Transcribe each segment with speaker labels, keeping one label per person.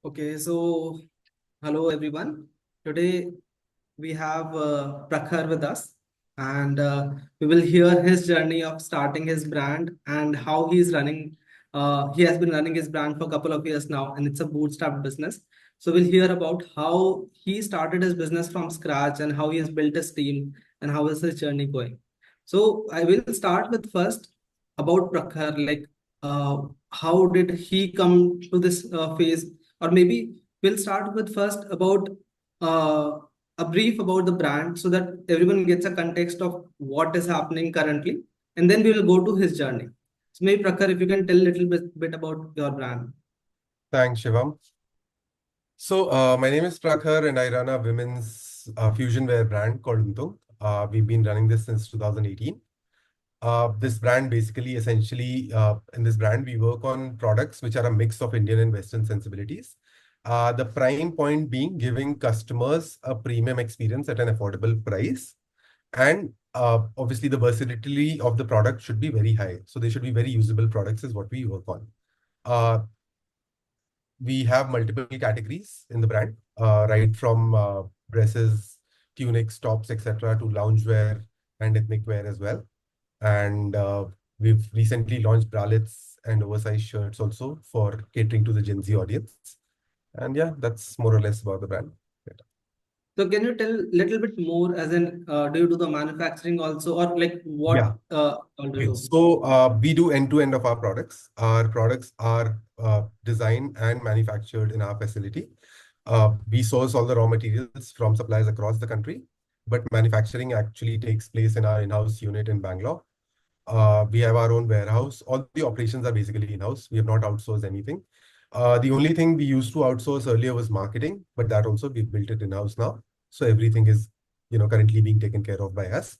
Speaker 1: Okay, so hello everyone. Today we have Prakhar with us, and we will hear his journey of starting his brand and how he's running. He has been running his brand for a couple of years now, and it's a bootstrap business. So we'll hear about how he started his business from scratch and how he has built his team and how is his journey going. So I will start with first about Prakhar, like how did he come to this phase, or maybe we'll start with first about uh, a brief about the brand so that everyone gets a context of what is happening currently, and then we will go to his journey. So maybe Prakhar, if you can tell a little bit about your brand.
Speaker 2: Thanks, Shivam. My name is Prakhar and I run a women's fusion wear brand called Untung. We've been running this since 2018. This brand basically, essentially, in this brand, we work on products which are a mix of Indian and Western sensibilities. The prime point being giving customers a premium experience at an affordable price. And obviously, the versatility of the product should be very high. So they should be very usable products is what we work on. Uh, we have multiple categories in the brand, right from dresses, tunics, tops, etc., to loungewear and ethnic wear as well. And we've recently launched bralettes and oversized shirts also for catering to the Gen Z audience. And yeah, that's more or less about the brand.
Speaker 1: So can you tell a little bit more, as in, do you do the manufacturing also, or like what
Speaker 2: Yeah.
Speaker 1: all do you
Speaker 2: Okay.
Speaker 1: do?
Speaker 2: We do end-to-end of our products. Our products are designed and manufactured in our facility. We source all the raw materials from suppliers across the country, but manufacturing actually takes place in our in-house unit in Bangalore. We have our own warehouse. All the operations are basically in-house. We have not outsourced anything. The only thing we used to outsource earlier was marketing, but that also we've built it in-house now. So everything is, currently being taken care of by us.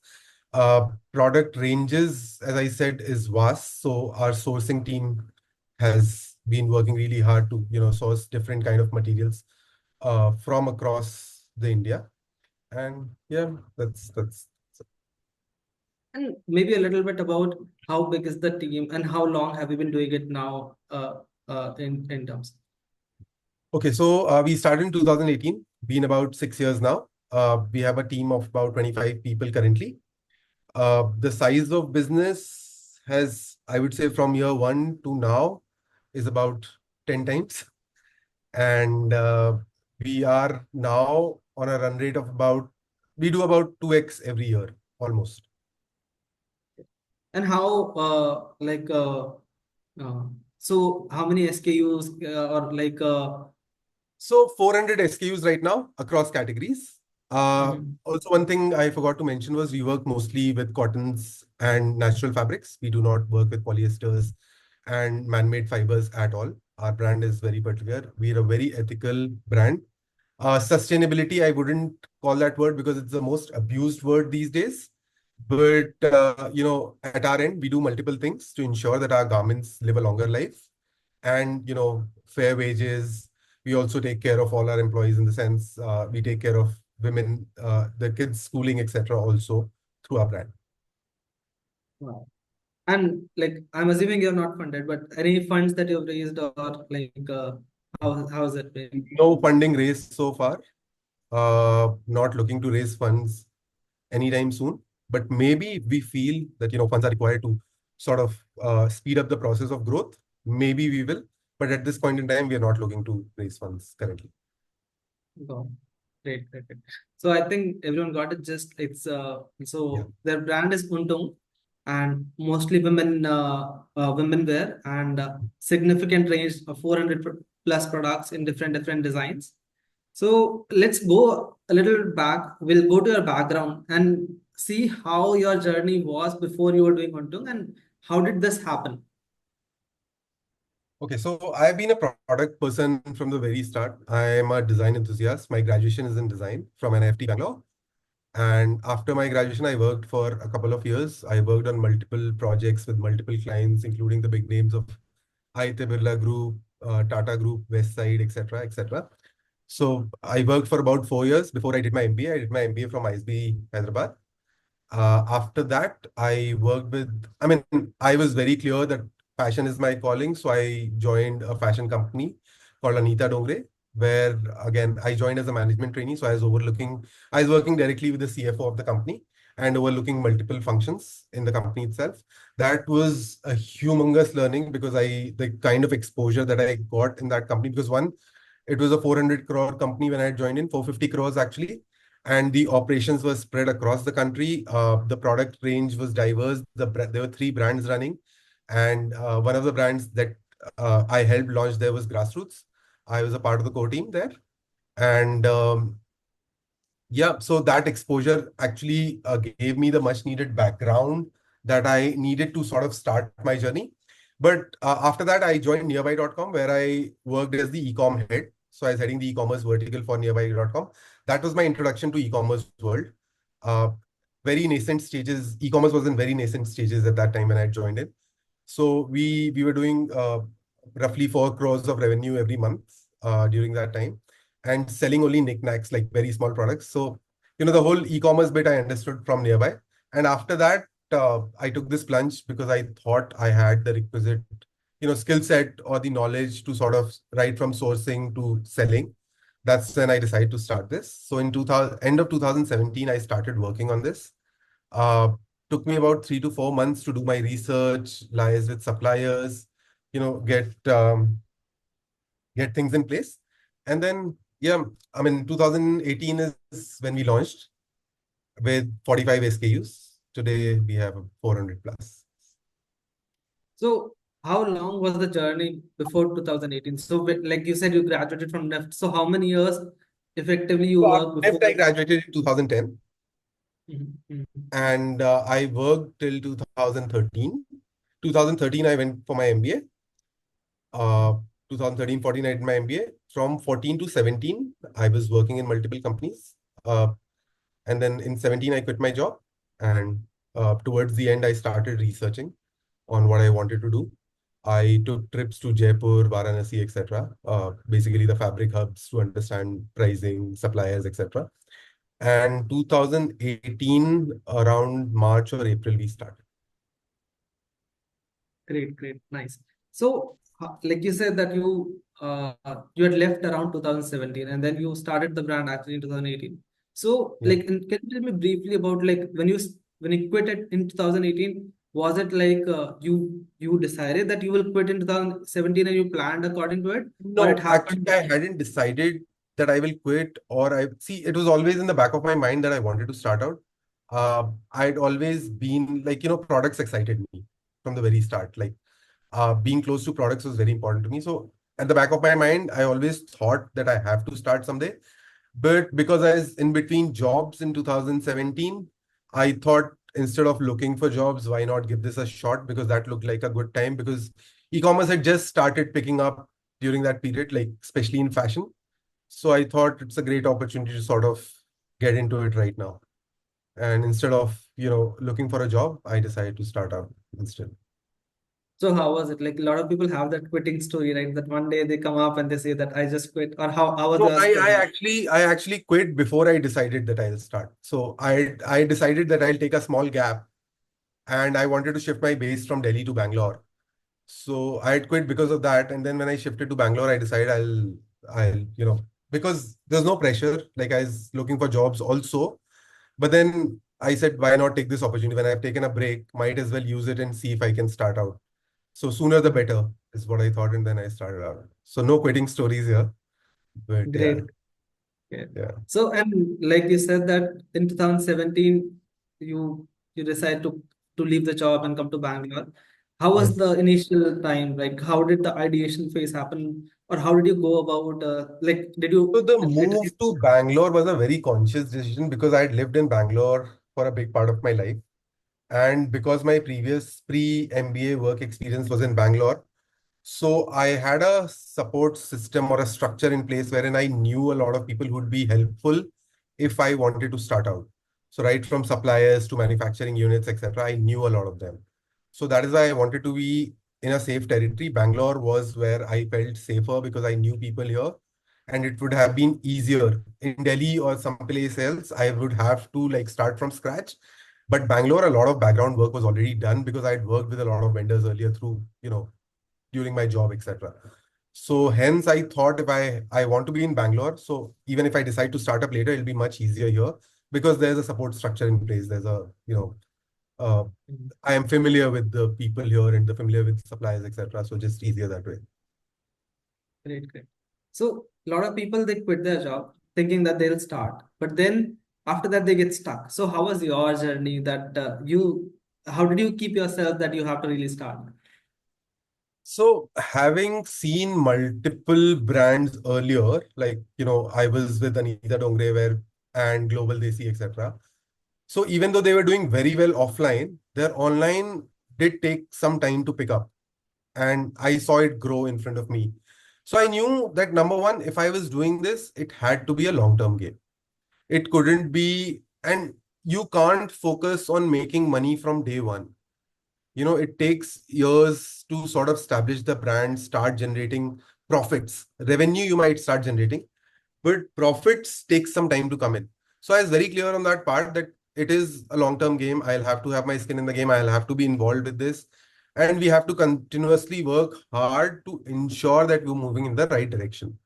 Speaker 2: Product ranges, as I said, is vast. So our sourcing team has been working really hard to, source different kind of materials from across the India. And yeah, that's
Speaker 1: And maybe a little bit about how big is the team and how long have you been doing it now, in terms.
Speaker 2: okay. So we started in 2018, been about 6 years now. We have a team of about 25 people currently. The size of business has, I would say, from year one to now is about 10 times. And we are now on a run rate of we do about 2x every year, almost.
Speaker 1: And how, uh, so how many SKUs, or like,
Speaker 2: So 400 SKUs right now across categories.
Speaker 1: mhm.
Speaker 2: Also, one thing I forgot to mention was we work mostly with cottons and natural fabrics. We do not work with polyesters and man-made fibers at all. Our brand is very particular. We are a very ethical brand. Sustainability, I wouldn't call that word because it's the most abused word these days. But at our end, we do multiple things to ensure that our garments live a longer life, and fair wages. We also take care of all our employees in the sense we take care of women, the kids' schooling, etc. Also through our brand.
Speaker 1: Wow. And like, I'm assuming you're not funded, but any funds that you've raised, or like, how has it been?
Speaker 2: No funding raised so far. Not looking to raise funds anytime soon. But maybe if we feel that funds are required to sort of speed up the process of growth, maybe we will. But at this point in time, we are not looking to raise funds currently.
Speaker 1: Wow. Great, great, great. So I think everyone got it. Just it's
Speaker 2: Yeah.
Speaker 1: so their brand is Untung, and mostly women wear, and significant range of 400 plus products in different designs. So let's go a little back. We'll go to your background and see how your journey was before you were doing Untung, and how did this happen?
Speaker 2: Okay, so I've been a product person from the very start. I'm a design enthusiast. My graduation is in design from NIFT Bangalore. And after my graduation, I worked for a couple of years. I worked on multiple projects with multiple clients, including the big names of Aditya Birla Group, Tata Group, Westside, etc., etc. So I worked for about 4 years before I did my MBA. I did my MBA from ISB Hyderabad. After that, I mean, I was very clear that fashion is my calling. So I joined a fashion company called Anita Dongre, where again I joined as a management trainee. So I was working directly with the CFO of the company and overlooking multiple functions in the company itself. That was a humongous learning because the kind of exposure that I got in that company, because one, it was a 400 crore company when I joined in, 450 crores actually. And the operations were spread across the country. The product range was diverse. There were three brands running. And one of the brands that I helped launch there was Grassroots. I was a part of the core team there. And yeah, so that exposure actually gave me the much needed background that I needed to sort of start my journey. But after that, I joined nearby.com where I worked as the e-com head. So I was heading the e-commerce vertical for nearby.com. That was my introduction to e-commerce world. Uh, very nascent stages. E-commerce was in very nascent stages at that time when I joined it. So we were doing roughly 4 crores of revenue every month during that time, and selling only knickknacks, like very small products. So, the whole e-commerce bit I understood from nearby. And after that, I took this plunge because I thought I had the requisite, skill set or the knowledge to sort of right from sourcing to selling. That's when I decided to start this. So in 2000, end of 2017, I started working on this. Uh, Took me about 3 to 4 months to do my research, liaise with suppliers, get things in place. And then, yeah, I mean, 2018 is when we launched with 45 SKUs. Today we have 400 plus.
Speaker 1: So how long was the journey before 2018? So like you said, you graduated from NEFT. So how many years effectively you
Speaker 2: So
Speaker 1: worked before?
Speaker 2: after I graduated in 2010,
Speaker 1: Mhm, mhm.
Speaker 2: and I worked till 2013. 2013, I went for my MBA. 2013, 14, I did my MBA. From 14 to 17, I was working in multiple companies. And then in 17, I quit my job. And towards the end, I started researching on what I wanted to do. I took trips to Jaipur, Varanasi, etc. Basically, the fabric hubs to understand pricing, suppliers, etc. And 2018, around March or April, we started.
Speaker 1: Great, great, nice. So, like you said that you had left around 2017 and then you started the brand actually in 2018. So,
Speaker 2: Yeah.
Speaker 1: like, can you tell me briefly about like when you quit it in 2018? Was it like you decided that you will quit in 2017 and you planned according to it, or it
Speaker 2: No, actually,
Speaker 1: happened?
Speaker 2: I hadn't decided that I will quit, or I see it was always in the back of my mind that I wanted to start out. I'd always been like, products excited me from the very start. Like, being close to products was very important to me. So at the back of my mind, I always thought that I have to start someday. But because I was in between jobs in 2017, I thought instead of looking for jobs, why not give this a shot? Because that looked like a good time because e-commerce had just started picking up during that period, like especially in fashion. So I thought it's a great opportunity to sort of get into it right now. And instead of, looking for a job, I decided to start out instead.
Speaker 1: So how was it? Like a lot of people have that quitting story, right? That one day they come up and they say that I just quit, or how was
Speaker 2: No,
Speaker 1: yours
Speaker 2: I,
Speaker 1: for
Speaker 2: I
Speaker 1: you?
Speaker 2: actually I actually quit before I decided that I'll start. So I decided that I'll take a small gap, and I wanted to shift my base from Delhi to Bangalore. So I had quit because of that. And then when I shifted to Bangalore, I decided I'll because there's no pressure. Like I was looking for jobs also. But then I said, why not take this opportunity when I've taken a break? Might as well use it and see if I can start out. So sooner the better is what I thought. And then I started out. So no quitting stories here. But yeah,
Speaker 1: Great. Yeah.
Speaker 2: yeah.
Speaker 1: So, and like you said that in 2017, you decide to leave the job and come to Bangalore. How was
Speaker 2: Yes.
Speaker 1: the initial time? Like, how did the ideation phase happen, or how did you go about? Like, did
Speaker 2: So
Speaker 1: you
Speaker 2: the
Speaker 1: literally?
Speaker 2: move to Bangalore was a very conscious decision because I had lived in Bangalore for a big part of my life. And because my previous pre-MBA work experience was in Bangalore, so I had a support system or a structure in place wherein I knew a lot of people who would be helpful if I wanted to start out. So right from suppliers to manufacturing units, etc., I knew a lot of them. So that is why I wanted to be in a safe territory. Bangalore was where I felt safer because I knew people here, and it would have been easier. In Delhi or someplace else, I would have to like start from scratch. But Bangalore, a lot of background work was already done because I'd worked with a lot of vendors earlier through, during my job, etc. So hence I thought if I want to be in Bangalore, so even if I decide to start up later, it'll be much easier here because there's a support structure in place. There's a, uh,
Speaker 1: Mhm.
Speaker 2: I am familiar with the people here and the familiar with suppliers, etc. So just easier that way.
Speaker 1: Great, great. So a lot of people they quit their job thinking that they'll start, but then after that they get stuck. So how was your journey that how did you keep yourself that you have to really start?
Speaker 2: So having seen multiple brands earlier, like, I was with Anita Dongre where, and Global Desi, etc. So even though they were doing very well offline, their online did take some time to pick up. And I saw it grow in front of me. So I knew that number one, if I was doing this, it had to be a long-term game. It couldn't be, and you can't focus on making money from day one. It takes years to sort of establish the brand, start generating profits. Revenue you might start generating, but profits take some time to come in. So I was very clear on that part that it is a long-term game. I'll have to have my skin in the game. I'll have to be involved with this. And we have to continuously work hard to ensure that we're moving in the right direction.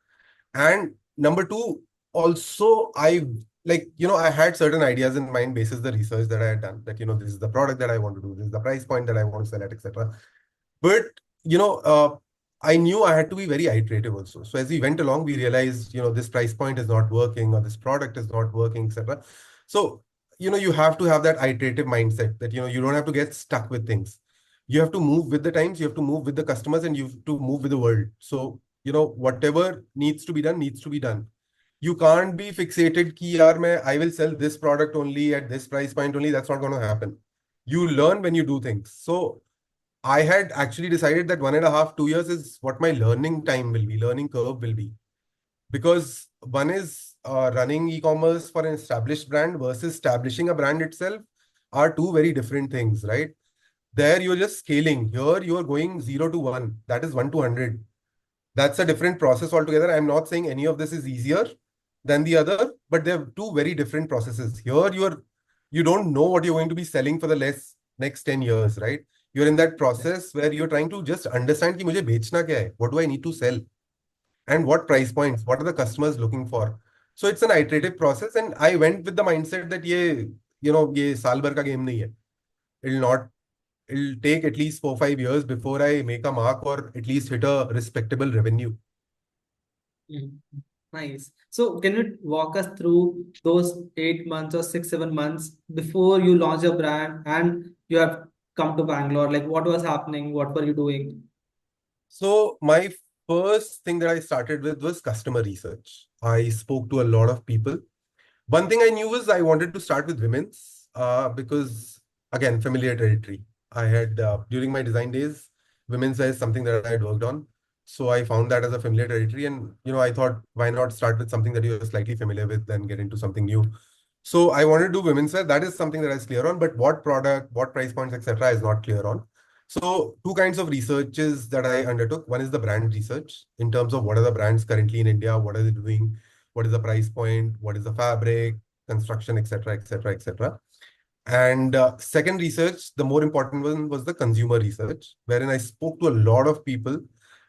Speaker 2: And number two, also, I had certain ideas in mind basis the research that I had done that, this is the product that I want to do, this is the price point that I want to sell at, etc. But, you know, uh, I knew I had to be very iterative also. So as we went along, we realized, this price point is not working or this product is not working, etc. So, you have to have that iterative mindset that, you don't have to get stuck with things. You have to move with the times, you have to move with the customers, and you have to move with the world. So, whatever needs to be done, needs to be done. You can't be fixated ki yaar I will sell this product only at this price point only. That's not going to happen. You learn when you do things. So I had actually decided that 1.5, 2 years is what my learning time will be, learning curve will be. Because one is running e-commerce for an established brand versus establishing a brand itself are two very different things, right? There you're just scaling. Here you're going 0 to 1. That is 1 to 100. That's a different process altogether. I'm not saying any of this is easier than the other, but they're two very different processes. Here you don't know what you're going to be selling for the next 10 years, right? You're in that process where you're trying to just understand कि मुझे बेचना क्या है? What do I need to sell? And what price points? What are the customers looking for? So it's an iterative process, and I went with the mindset that ये साल भर का game नहीं है. It'll not it'll take at least 4, 5 years before I make a mark or at least hit a respectable revenue.
Speaker 1: Mhm. Nice. So can you walk us through those 8 months or 6, 7 months before you launch your brand and you have come to Bangalore? Like what was happening? What were you doing?
Speaker 2: So my first thing that I started with was customer research. I spoke to a lot of people. One thing I knew was I wanted to start with women's because again, familiar territory. I had during my design days, women's wear is something that I had worked on. So I found that as a familiar territory, and I thought why not start with something that you're slightly familiar with, then get into something new. So I wanted to do women's wear. That is something that I was clear on, but what product, what price points, etc., is not clear on. So two kinds of researches that I undertook. One is the brand research in terms of what are the brands currently in India, what are they doing, what is the price point, what is the fabric, construction, etc., etc., etc. And second research, the more important one was the consumer research, wherein I spoke to a lot of people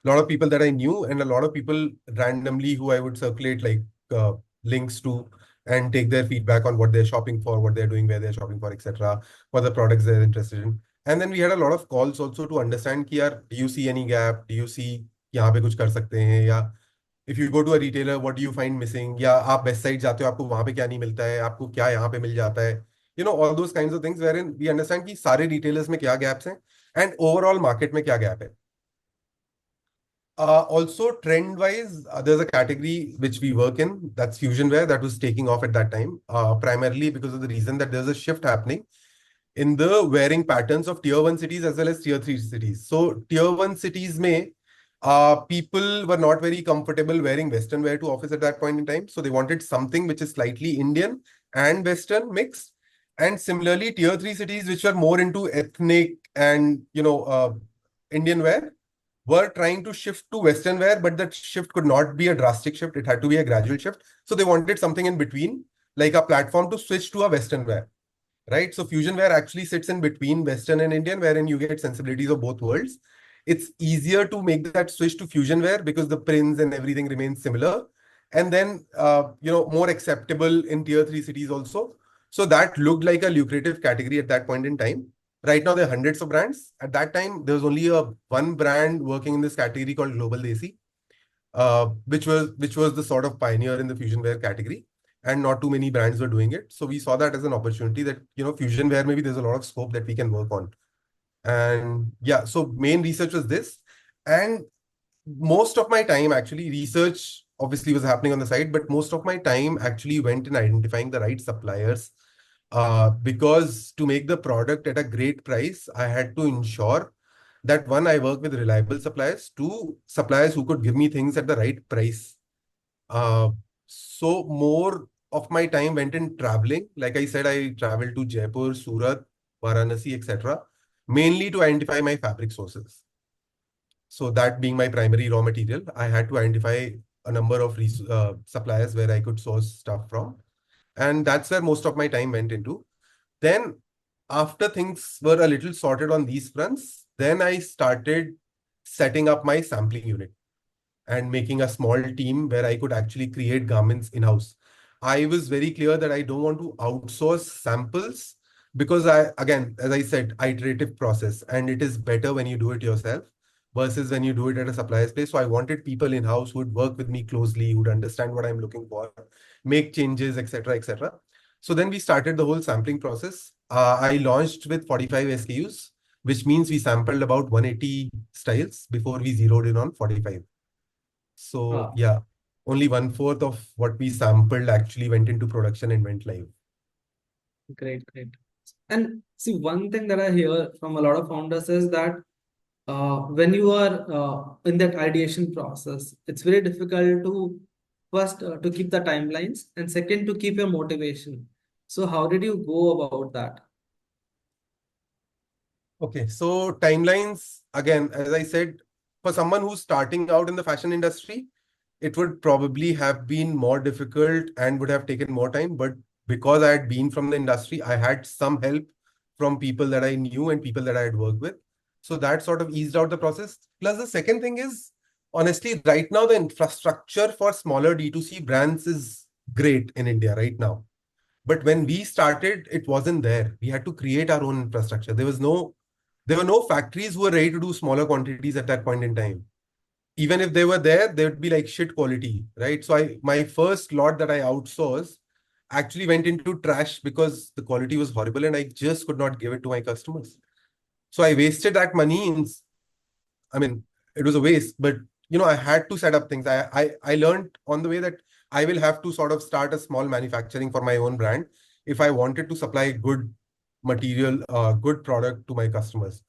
Speaker 2: that I knew, and a lot of people randomly who I would circulate like links to and take their feedback on what they're shopping for, what they're doing, where they're shopping for, etc., what the products they're interested in. And then we had a lot of calls also to understand कि यार, do you see any gap? Do you see यहाँ पे कुछ कर सकते हैं या if you go to a retailer, what do you find missing? या आप बेस्ट साइड जाते हो आपको वहां पे क्या नहीं मिलता है आपको क्या यहाँ पे मिल जाता है all those kinds of things wherein we understand कि सारे retailers में क्या gaps हैं and overall market में क्या gap है. Also, trend wise, there's a category which we work in that's fusion wear that was taking off at that time, primarily because of the reason that there's a shift happening in the wearing patterns of tier 1 cities as well as tier 3 cities. So, tier 1 cities may people were not very comfortable wearing Western wear to office at that point in time. So, they wanted something which is slightly Indian and Western mixed. And similarly, tier 3 cities which were more into ethnic and Indian wear were trying to shift to Western wear, but that shift could not be a drastic shift. It had to be a gradual shift. So they wanted something in between, like a platform to switch to a Western wear, right? So fusion wear actually sits in between Western and Indian, wherein you get sensibilities of both worlds. it's easier to make that switch to fusion wear because the prints and everything remains similar. And then, more acceptable in tier three cities also. So that looked like a lucrative category at that point in time. Right now, there are hundreds of brands. At that time, there was only one brand working in this category called Global Desi, which was the sort of pioneer in the fusion wear category, and not too many brands were doing it. So we saw that as an opportunity that fusion wear, maybe there's a lot of scope that we can work on. And yeah, so main research was this, and most of my time actually research obviously was happening on the side, but most of my time actually went in identifying the right suppliers. Because to make the product at a great price, I had to ensure that one, I work with reliable suppliers, two, suppliers who could give me things at the right price. Uh, so more of my time went in traveling. Like I said, I traveled to Jaipur, Surat, Varanasi, etc., mainly to identify my fabric sources. So that being my primary raw material, I had to identify a number of suppliers where I could source stuff from. And that's where most of my time went into. Then, after things were a little sorted on these fronts, then I started setting up my sampling unit and making a small team where I could actually create garments in-house. I was very clear that I don't want to outsource samples because again, as I said, iterative process, and it is better when you do it yourself versus when you do it at a supplier's place. So I wanted people in-house who would work with me closely, who would understand what I'm looking for, make changes, etc., etc. So then we started the whole sampling process. I launched with 45 SKUs, which means we sampled about 180 styles before we zeroed in on 45. So
Speaker 1: Ah,
Speaker 2: yeah, only one fourth of what we sampled actually went into production and went live.
Speaker 1: great, great. And see, one thing that I hear from a lot of founders is that when you are in that ideation process, it's very difficult to first to keep the timelines and second to keep your motivation. So how did you go about that?
Speaker 2: Okay, so timelines, again, as I said, for someone who's starting out in the fashion industry, it would probably have been more difficult and would have taken more time. But because I had been from the industry, I had some help from people that I knew and people that I had worked with. So that sort of eased out the process. Plus, the second thing is, honestly, right now, the infrastructure for smaller D2C brands is great in India right now. But when we started, it wasn't there. We had to create our own infrastructure. There were no factories who were ready to do smaller quantities at that point in time. Even if they were there, they would be like shit quality, right? So my first lot that I outsourced actually went into trash because the quality was horrible and I just could not give it to my customers. So I wasted that money I mean, it was a waste, but I had to set up things. I learned on the way that I will have to sort of start a small manufacturing for my own brand if I wanted to supply good material, good product to my customers.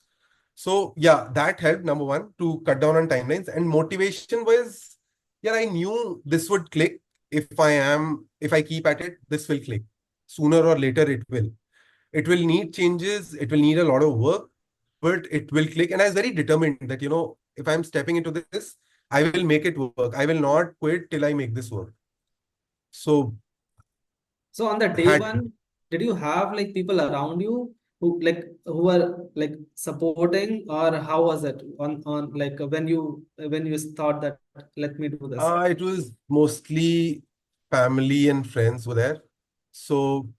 Speaker 2: So yeah, that helped, number one, to cut down on timelines. And motivation was, yeah, I knew this would click. If I keep at it, this will click. Sooner or later, it will. It will need changes. It will need a lot of work, but it will click. And I was very determined that, if I'm stepping into this, I will make it work. I will not quit till I make this work. So
Speaker 1: So on the day
Speaker 2: had
Speaker 1: one, did you have like people around you who were like supporting, or how was it on like when you thought that let me do this?
Speaker 2: it was mostly family and friends were there. So,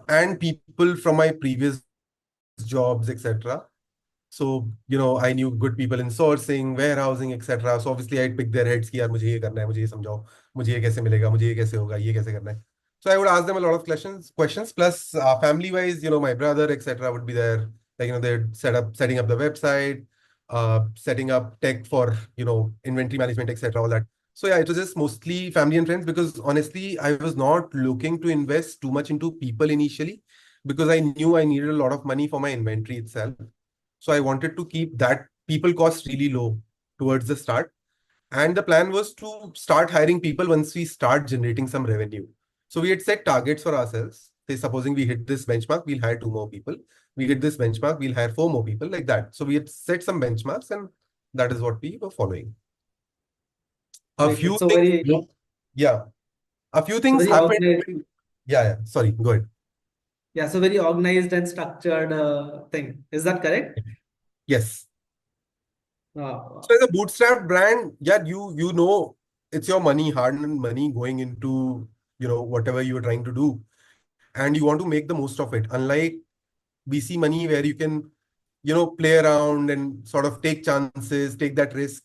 Speaker 2: and people from my previous jobs, etc. So, I knew good people in sourcing, warehousing, etc. So obviously I'd pick their heads कि यार मुझे ये करना है, मुझे ये समझाओ, मुझे ये कैसे मिलेगा, मुझे ये कैसे होगा, ये कैसे करना है. So I would ask them a lot of questions. Plus, family-wise, my brother, etc., would be there. Like, they'd setting up the website, setting up tech for, inventory management, etc., all that. So yeah, it was just mostly family and friends because honestly, I was not looking to invest too much into people initially because I knew I needed a lot of money for my inventory itself. So I wanted to keep that people cost really low towards the start. And the plan was to start hiring people once we start generating some revenue. So we had set targets for ourselves. Say, supposing we hit this benchmark, we'll hire two more people. We hit this benchmark, we'll hire four more people, like that. So we had set some benchmarks, and that is what we were following. A
Speaker 1: Great, great.
Speaker 2: few
Speaker 1: So
Speaker 2: things,
Speaker 1: very
Speaker 2: yeah, a few
Speaker 1: so
Speaker 2: things
Speaker 1: very
Speaker 2: happened.
Speaker 1: organized.
Speaker 2: Yeah, yeah. Sorry, go ahead.
Speaker 1: Yeah, so very organized and structured thing. Is that correct?
Speaker 2: Yes.
Speaker 1: Wow.
Speaker 2: So as a bootstrap brand, yeah, you know it's your money, hard-earned money going into whatever you're trying to do, and you want to make the most of it. Unlike VC money where you can play around and sort of take chances, take that risk.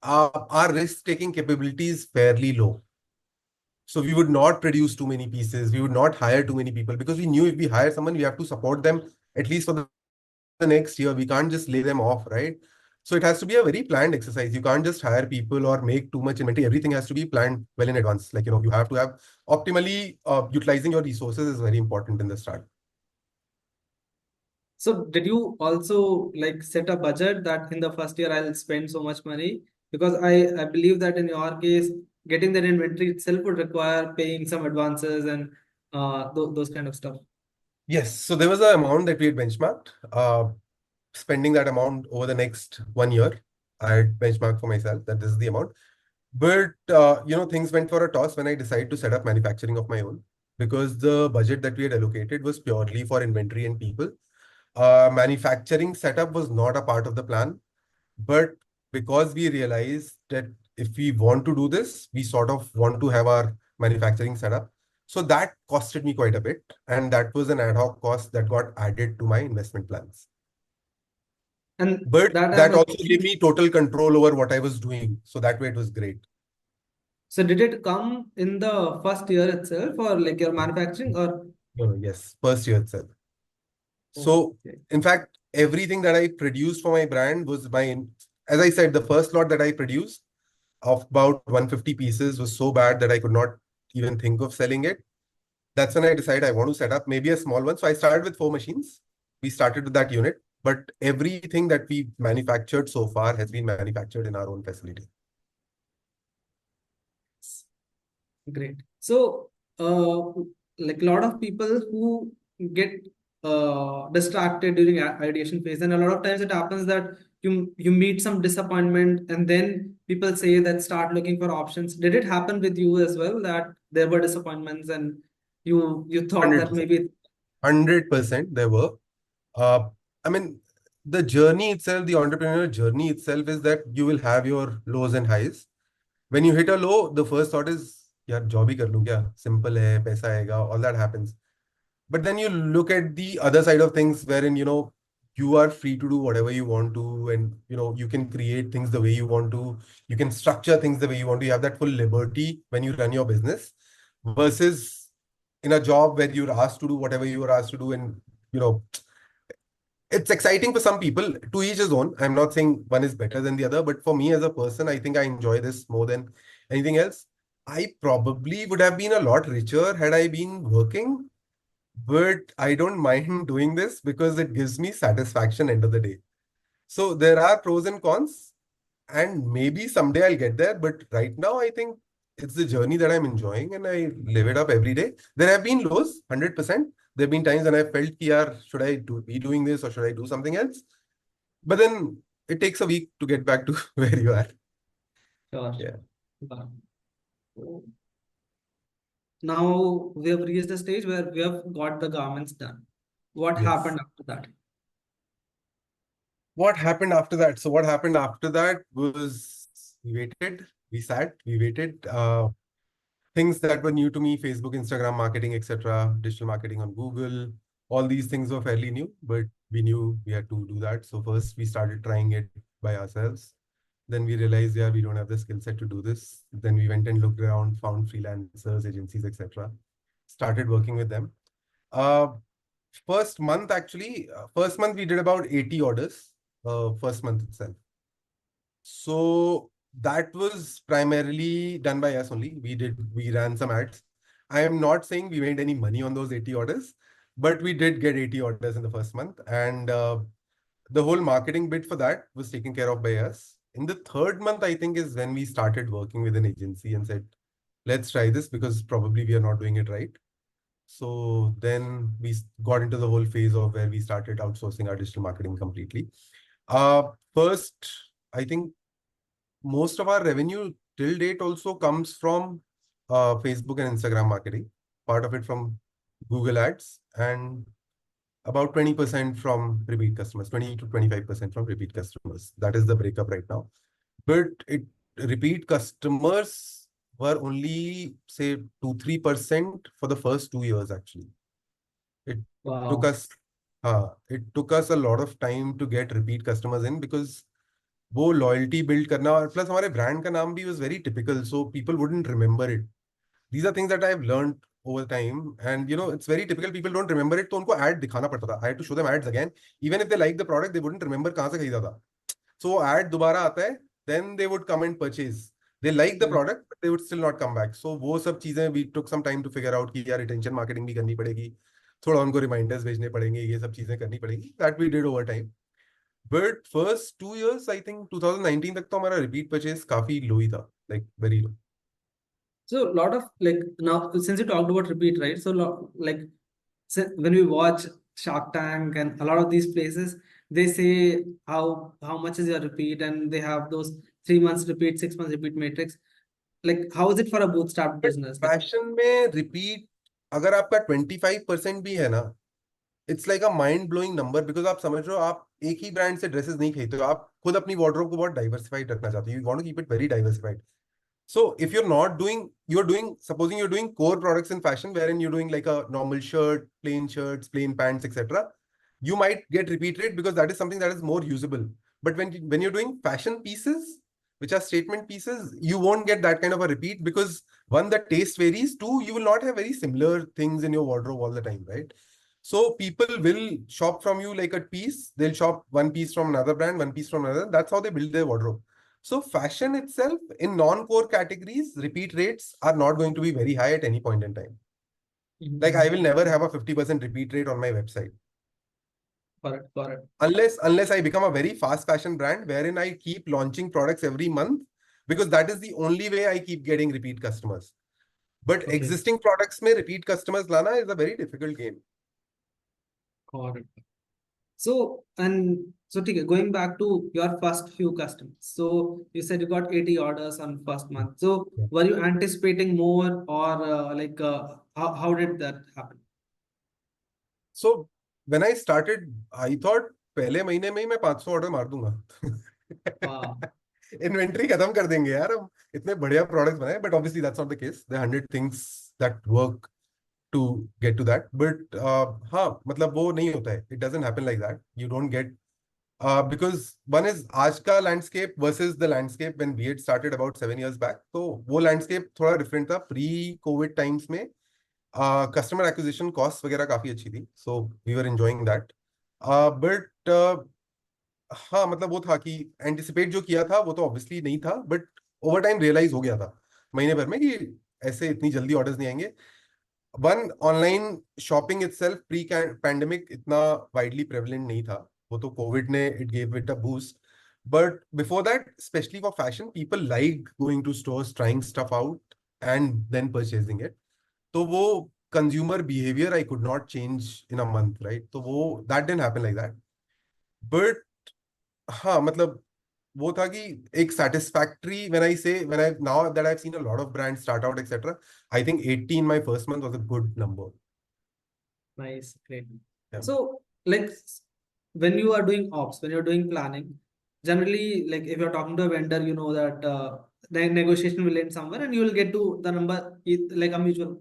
Speaker 2: Our risk-taking capability is fairly low. So we would not produce too many pieces. We would not hire too many people because we knew if we hire someone, we have to support them at least for the next year. We can't just lay them off, right? So it has to be a very planned exercise. You can't just hire people or make too much inventory. Everything has to be planned well in advance. Like, you have to have optimally utilizing your resources is very important in the start.
Speaker 1: So did you also like set a budget that in the first year I'll spend so much money? Because I believe that in your case, getting that inventory itself would require paying some advances and those kind of stuff.
Speaker 2: Yes. So there was an amount that we had benchmarked. Spending that amount over the next 1 year, I had benchmarked for myself that this is the amount. But things went for a toss when I decided to set up manufacturing of my own because the budget that we had allocated was purely for inventory and people. Manufacturing setup was not a part of the plan, but because we realized that if we want to do this, we sort of want to have our manufacturing setup. So that costed me quite a bit, and that was an ad hoc cost that got added to my investment plans.
Speaker 1: And
Speaker 2: But
Speaker 1: that
Speaker 2: that
Speaker 1: I'm
Speaker 2: also gave me total control over what I was doing. So that way it was great.
Speaker 1: So did it come in the first year itself or like your manufacturing or
Speaker 2: No, no, yes, first year itself. So,
Speaker 1: okay.
Speaker 2: in fact, everything that I produced for my brand was as I said, the first lot that I produced of about 150 pieces was so bad that I could not even think of selling it. That's when I decided I want to set up maybe a small one. So I started with 4 machines. We started with that unit, but everything that we manufactured so far has been manufactured in our own facility.
Speaker 1: Great. So, like a lot of people who get distracted during ideation phase, and a lot of times it happens that you meet some disappointment, and then people say that start looking for options. Did it happen with you as well that there were disappointments and you thought that
Speaker 2: 100%.
Speaker 1: maybe
Speaker 2: 100% there were. Uh, I mean, the journey itself, the entrepreneurial journey itself is that you will have your lows and highs. When you hit a low, the first thought is, यार job ही कर लूँ क्या? Simple है, पैसा आएगा, all that happens. But then you look at the other side of things wherein, you are free to do whatever you want to, and, you can create things the way you want to. You can structure things the way you want to. You have that full liberty when you run your business versus in a job where you're asked to do whatever you are asked to do. And, you know, it's exciting for some people, to each his own. I'm not saying one is better than the other, but for me as a person, I think I enjoy this more than anything else. I probably would have been a lot richer had I been working, but I don't mind doing this because it gives me satisfaction end of the day. So there are pros and cons, and maybe someday I'll get there. But right now, I think it's the journey that I'm enjoying, and I live it up every day. There have been lows, 100%. There have been times when I felt, "Yaar, should I be doing this or should I do something else?" But then it takes a week to get back to where you are.
Speaker 1: sure.
Speaker 2: Yeah.
Speaker 1: But now we have reached the stage where we have got the garments done. What
Speaker 2: Yes.
Speaker 1: happened after that?
Speaker 2: What happened after that? So what happened after that was we waited, we sat, we waited. Things that were new to me, Facebook, Instagram marketing, etc., digital marketing on Google, all these things were fairly new, but we knew we had to do that. So first we started trying it by ourselves. Then we realized, yeah, we don't have the skill set to do this. Then we went and looked around, found freelancers, agencies, etc. Started working with them. Uh, first month we did about 80 orders, first month itself. So that was primarily done by us only. We ran some ads. I am not saying we made any money on those 80 orders, but we did get 80 orders in the first month. And the whole marketing bit for that was taken care of by us. In the third month, I think, is when we started working with an agency and said, let's try this because probably we are not doing it right. So then we got into the whole phase of where we started outsourcing our digital marketing completely. First, I think most of our revenue till date also comes from Facebook and Instagram marketing, part of it from Google Ads. And about 20% from repeat customers, 20 to 25% from repeat customers. That is the breakup right now. But repeat customers were only say 2-3% for the first 2 years actually. It took
Speaker 1: Wow.
Speaker 2: us a lot of time to get repeat customers in because वो loyalty build करना और plus हमारे brand का नाम भी was very typical, so people wouldn't remember it. These are things that I've learned over time, and it's very typical. People don't remember it, तो उनको ad दिखाना पड़ता था. I had to show them ads again. Even if they like the product, they wouldn't remember कहाँ से खरीदा था. So ad दोबारा आता है, then they would come and purchase. They like the
Speaker 1: Hmm.
Speaker 2: product, but they would still not come back. So वो सब चीजें we took some time to figure out कि यार retention marketing भी करनी पड़ेगी. थोड़ा उनको reminders भेजने पड़ेंगे, ये सब चीजें करनी पड़ेगी. That we did over time. But first 2 years, I think 2019 तक तो हमारा repeat purchase काफी low ही था, like very low.
Speaker 1: So a lot of like now since you talked about repeat, right? So like when we watch Shark Tank and a lot of these places, they say how much is your repeat, and they have those 3 months repeat, 6 months repeat matrix. Like how is it for a bootstrap
Speaker 2: But
Speaker 1: business? Like
Speaker 2: fashion में repeat अगर आपका 25% भी है ना, it's like a mind blowing number because आप समझ रहे हो आप एक ही ब्रांड से ड्रेसेस नहीं खरीदते हो, आप खुद अपनी वार्डरोब को बहुत डाइवर्सिफाइड रखना चाहते हो, you want to keep it very diversified. So if you're not doing, you're doing, supposing you're doing core products in fashion, wherein you're doing like a normal shirt, plain shirts, plain pants, etc., you might get repeat rate because that is something that is more usable. But when you're doing fashion pieces, which are statement pieces, you won't get that kind of a repeat because one, the taste varies. Two, you will not have very similar things in your wardrobe all the time, right? So people will shop from you like a piece. They'll shop one piece from another brand, one piece from another. That's how they build their wardrobe. So fashion itself in non-core categories, repeat rates are not going to be very high at any point in time. Like I will
Speaker 1: Mhm.
Speaker 2: never have a 50% repeat rate on my website.
Speaker 1: Correct, correct.
Speaker 2: Unless I become a very fast fashion brand wherein I keep launching products every month, because that is the only way I keep getting repeat customers. But
Speaker 1: Okay,
Speaker 2: existing products may repeat customers lana is a very difficult game.
Speaker 1: got it. Okay, going back to your first few customers. So you said you got 80 orders on first month. So
Speaker 2: Yeah.
Speaker 1: were you anticipating more, or how did that happen?
Speaker 2: So when I started, I thought पहले महीने में ही मैं 500 order मार दूंगा.
Speaker 1: Wow.
Speaker 2: Inventory खत्म कर देंगे यार हम, इतने बढ़िया प्रोडक्ट्स बनाए. But obviously that's not the case. There are 100 things that work to get to that. But हाँ मतलब वो नहीं होता है. It doesn't happen like that. You don't get because one is आज का landscape versus the landscape when we had started about 7 years back. तो वो लैंडस्केप थोड़ा डिफरेंट था. प्री कोविड टाइम्स में कस्टमर एक्विजिशन कॉस्ट वगैरह काफी अच्छी थी, so we were enjoying that. But हाँ मतलब वो था कि एंटिसिपेट जो किया था वो तो ऑब्वियसली नहीं था, बट ओवर टाइम रियलाइज हो गया था महीने भर में कि ऐसे इतनी जल्दी ऑर्डर्स नहीं आएंगे. One, online shopping itself pre pandemic इतना वाइडली प्रेवलेंट नहीं था. वो तो कोविड ने it give it a boost. But before that specially for fashion people like going to stores, trying stuff out and then purchasing it. तो वो consumer behaviour I could not change in a month, right? तो वो that didn't happen like that. But हाँ मतलब वो था कि एक satisfactory, when I now that I've seen a lot of brands start out etc, I think 80 in my first month was a good number.
Speaker 1: Nice, great.
Speaker 2: Yeah.
Speaker 1: So, like, when you are doing ops, when you're doing planning, generally, like, if you're talking to a vendor, you know that the negotiation will end somewhere, and you will get to the number like a mutual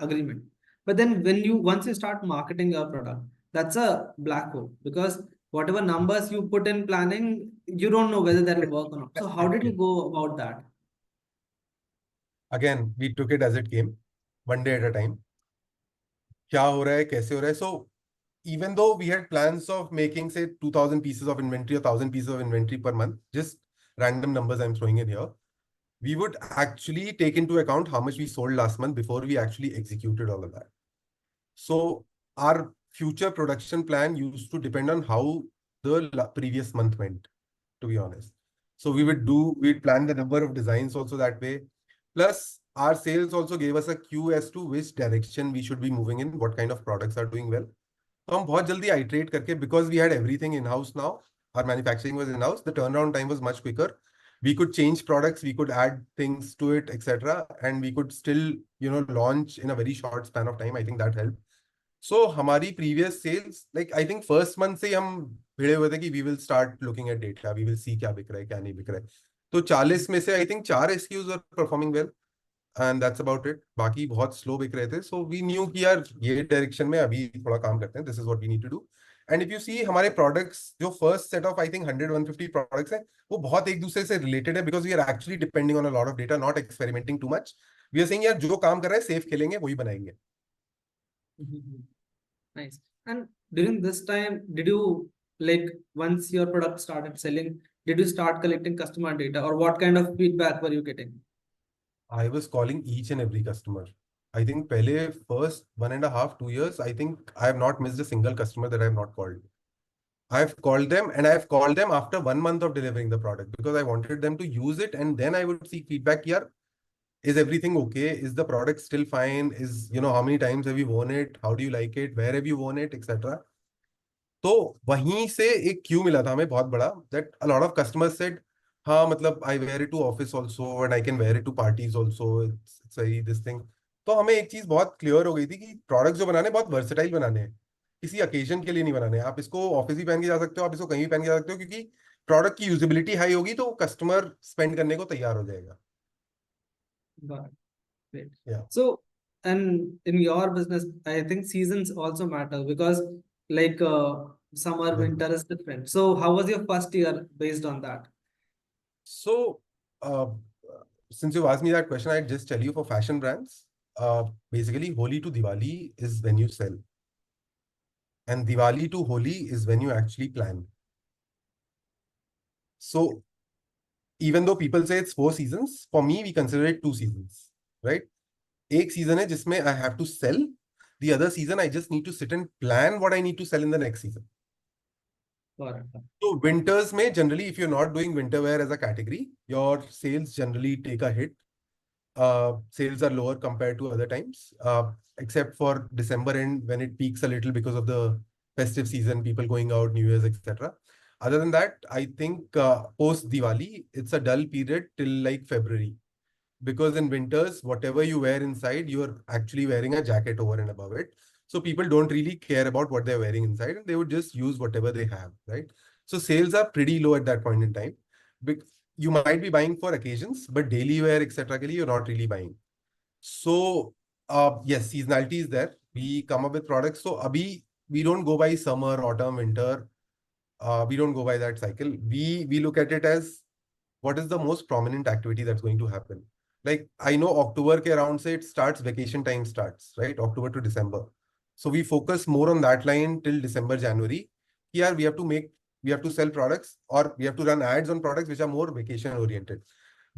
Speaker 1: agreement. But then, once you start marketing your product, that's a black hole, because whatever numbers you put in planning, you don't know whether that will work or not. So, how did you go about that?
Speaker 2: Again, we took it as it came, one day at a time. क्या हो रहा है, कैसे हो रहा है. So even though we had plans of making say 2000 pieces of inventory or 1000 pieces of inventory per month, just random numbers I'm throwing in here, we would actually take into account how much we sold last month before we actually executed all of that. So our future production plan used to depend on how the previous month went, to be honest. So we'd plan the number of designs also that way. Plus, our sales also gave us a cue as to which direction we should be moving in, what kind of products are doing well. तो हम बहुत जल्दी iterate करके, because we had everything in-house now, our manufacturing was in-house, the turnaround time was much quicker. We could change products, we could add things to it, etc. And we could still, launch in a very short span of time. I think that helped. So हमारी previous sales, like I think first month से ही हम भिड़े हुए थे कि we will start looking at data, we will see क्या बिक रहा है क्या नहीं बिक रहा है. तो 40 में से I think 4 SKUs are performing well and that's about it. बाकी बहुत slow बिक रहे थे. So we knew कि यार ये direction में अभी थोड़ा काम करते हैं. This is what we need to do. And if you see हमारे products जो first set of I think 100-150 products हैं वो बहुत एक दूसरे से related है because we are actually depending on a lot of data, not experimenting too much. We are saying यार जो काम कर रहा है safe खेलेंगे वही बनाएंगे.
Speaker 1: Nice. And during this time, did you like once your product started selling, did you start collecting customer data or what kind of feedback were you getting?
Speaker 2: I was calling each and every customer. I think pehle first 1.5-2 years, I think I have not missed a single customer that I have not called. I've called them and I've called them after 1 month of delivering the product because I wanted them to use it and then I would seek feedback here. Is everything okay? Is the product still fine? Is, how many times have you worn it? How do you like it? Where have you worn it? Etc. तो वहीं से एक Q मिला था हमें बहुत बड़ा that a lot of customers said हाँ मतलब I wear it to office also and I can wear it to parties also it's very this thing. तो हमें एक चीज बहुत क्लियर हो गई थी कि प्रोडक्ट्स जो बनाने बहुत वर्सेटाइल बनाने हैं, किसी अकेजन के लिए नहीं बनाने. आप इसको ऑफिस भी पहन के जा सकते हो, आप इसको कहीं भी पहन के जा सकते हो क्योंकि प्रोडक्ट की यूजिबिलिटी हाई होगी तो कस्टमर स्पेंड करने को तैयार हो जाएगा.
Speaker 1: Got it. Great.
Speaker 2: या
Speaker 1: So, and in your business, I think seasons also matter because like summer, winter is different. So, how was your first year based on that?
Speaker 2: So, uh, since you asked me that question, I'd just tell you for fashion brands, basically, Holi to Diwali is when you sell, and Diwali to Holi is when you actually plan. So, even though people say it's 4 seasons, for me, we consider it 2 seasons, right? एक season है जिसमें I have to sell. The other season, I just need to sit and plan what I need to sell in the next season.
Speaker 1: Got it.
Speaker 2: So winters may generally, if you're not doing winter wear as a category, your sales generally take a hit. Sales are lower compared to other times, except for December end when it peaks a little because of the festive season, people going out, New Year's, etc. Other than that, I think post Diwali, it's a dull period till like February. Because in winters, whatever you wear inside, you're actually wearing a jacket over and above it. So people don't really care about what they're wearing inside, and they would just use whatever they have, right? So sales are pretty low at that point in time. You might be buying for occasions, but daily wear, etc., you're not really buying. So yes, seasonality is there. We come up with products. So abhi, we don't go by summer, autumn, winter. We don't go by that cycle. We look at it as what is the most prominent activity that's going to happen. Like I know October ke around say it starts, vacation time starts, right? October to December. So we focus more on that line till December, January. Here we have to sell products or we have to run ads on products which are more vacation oriented.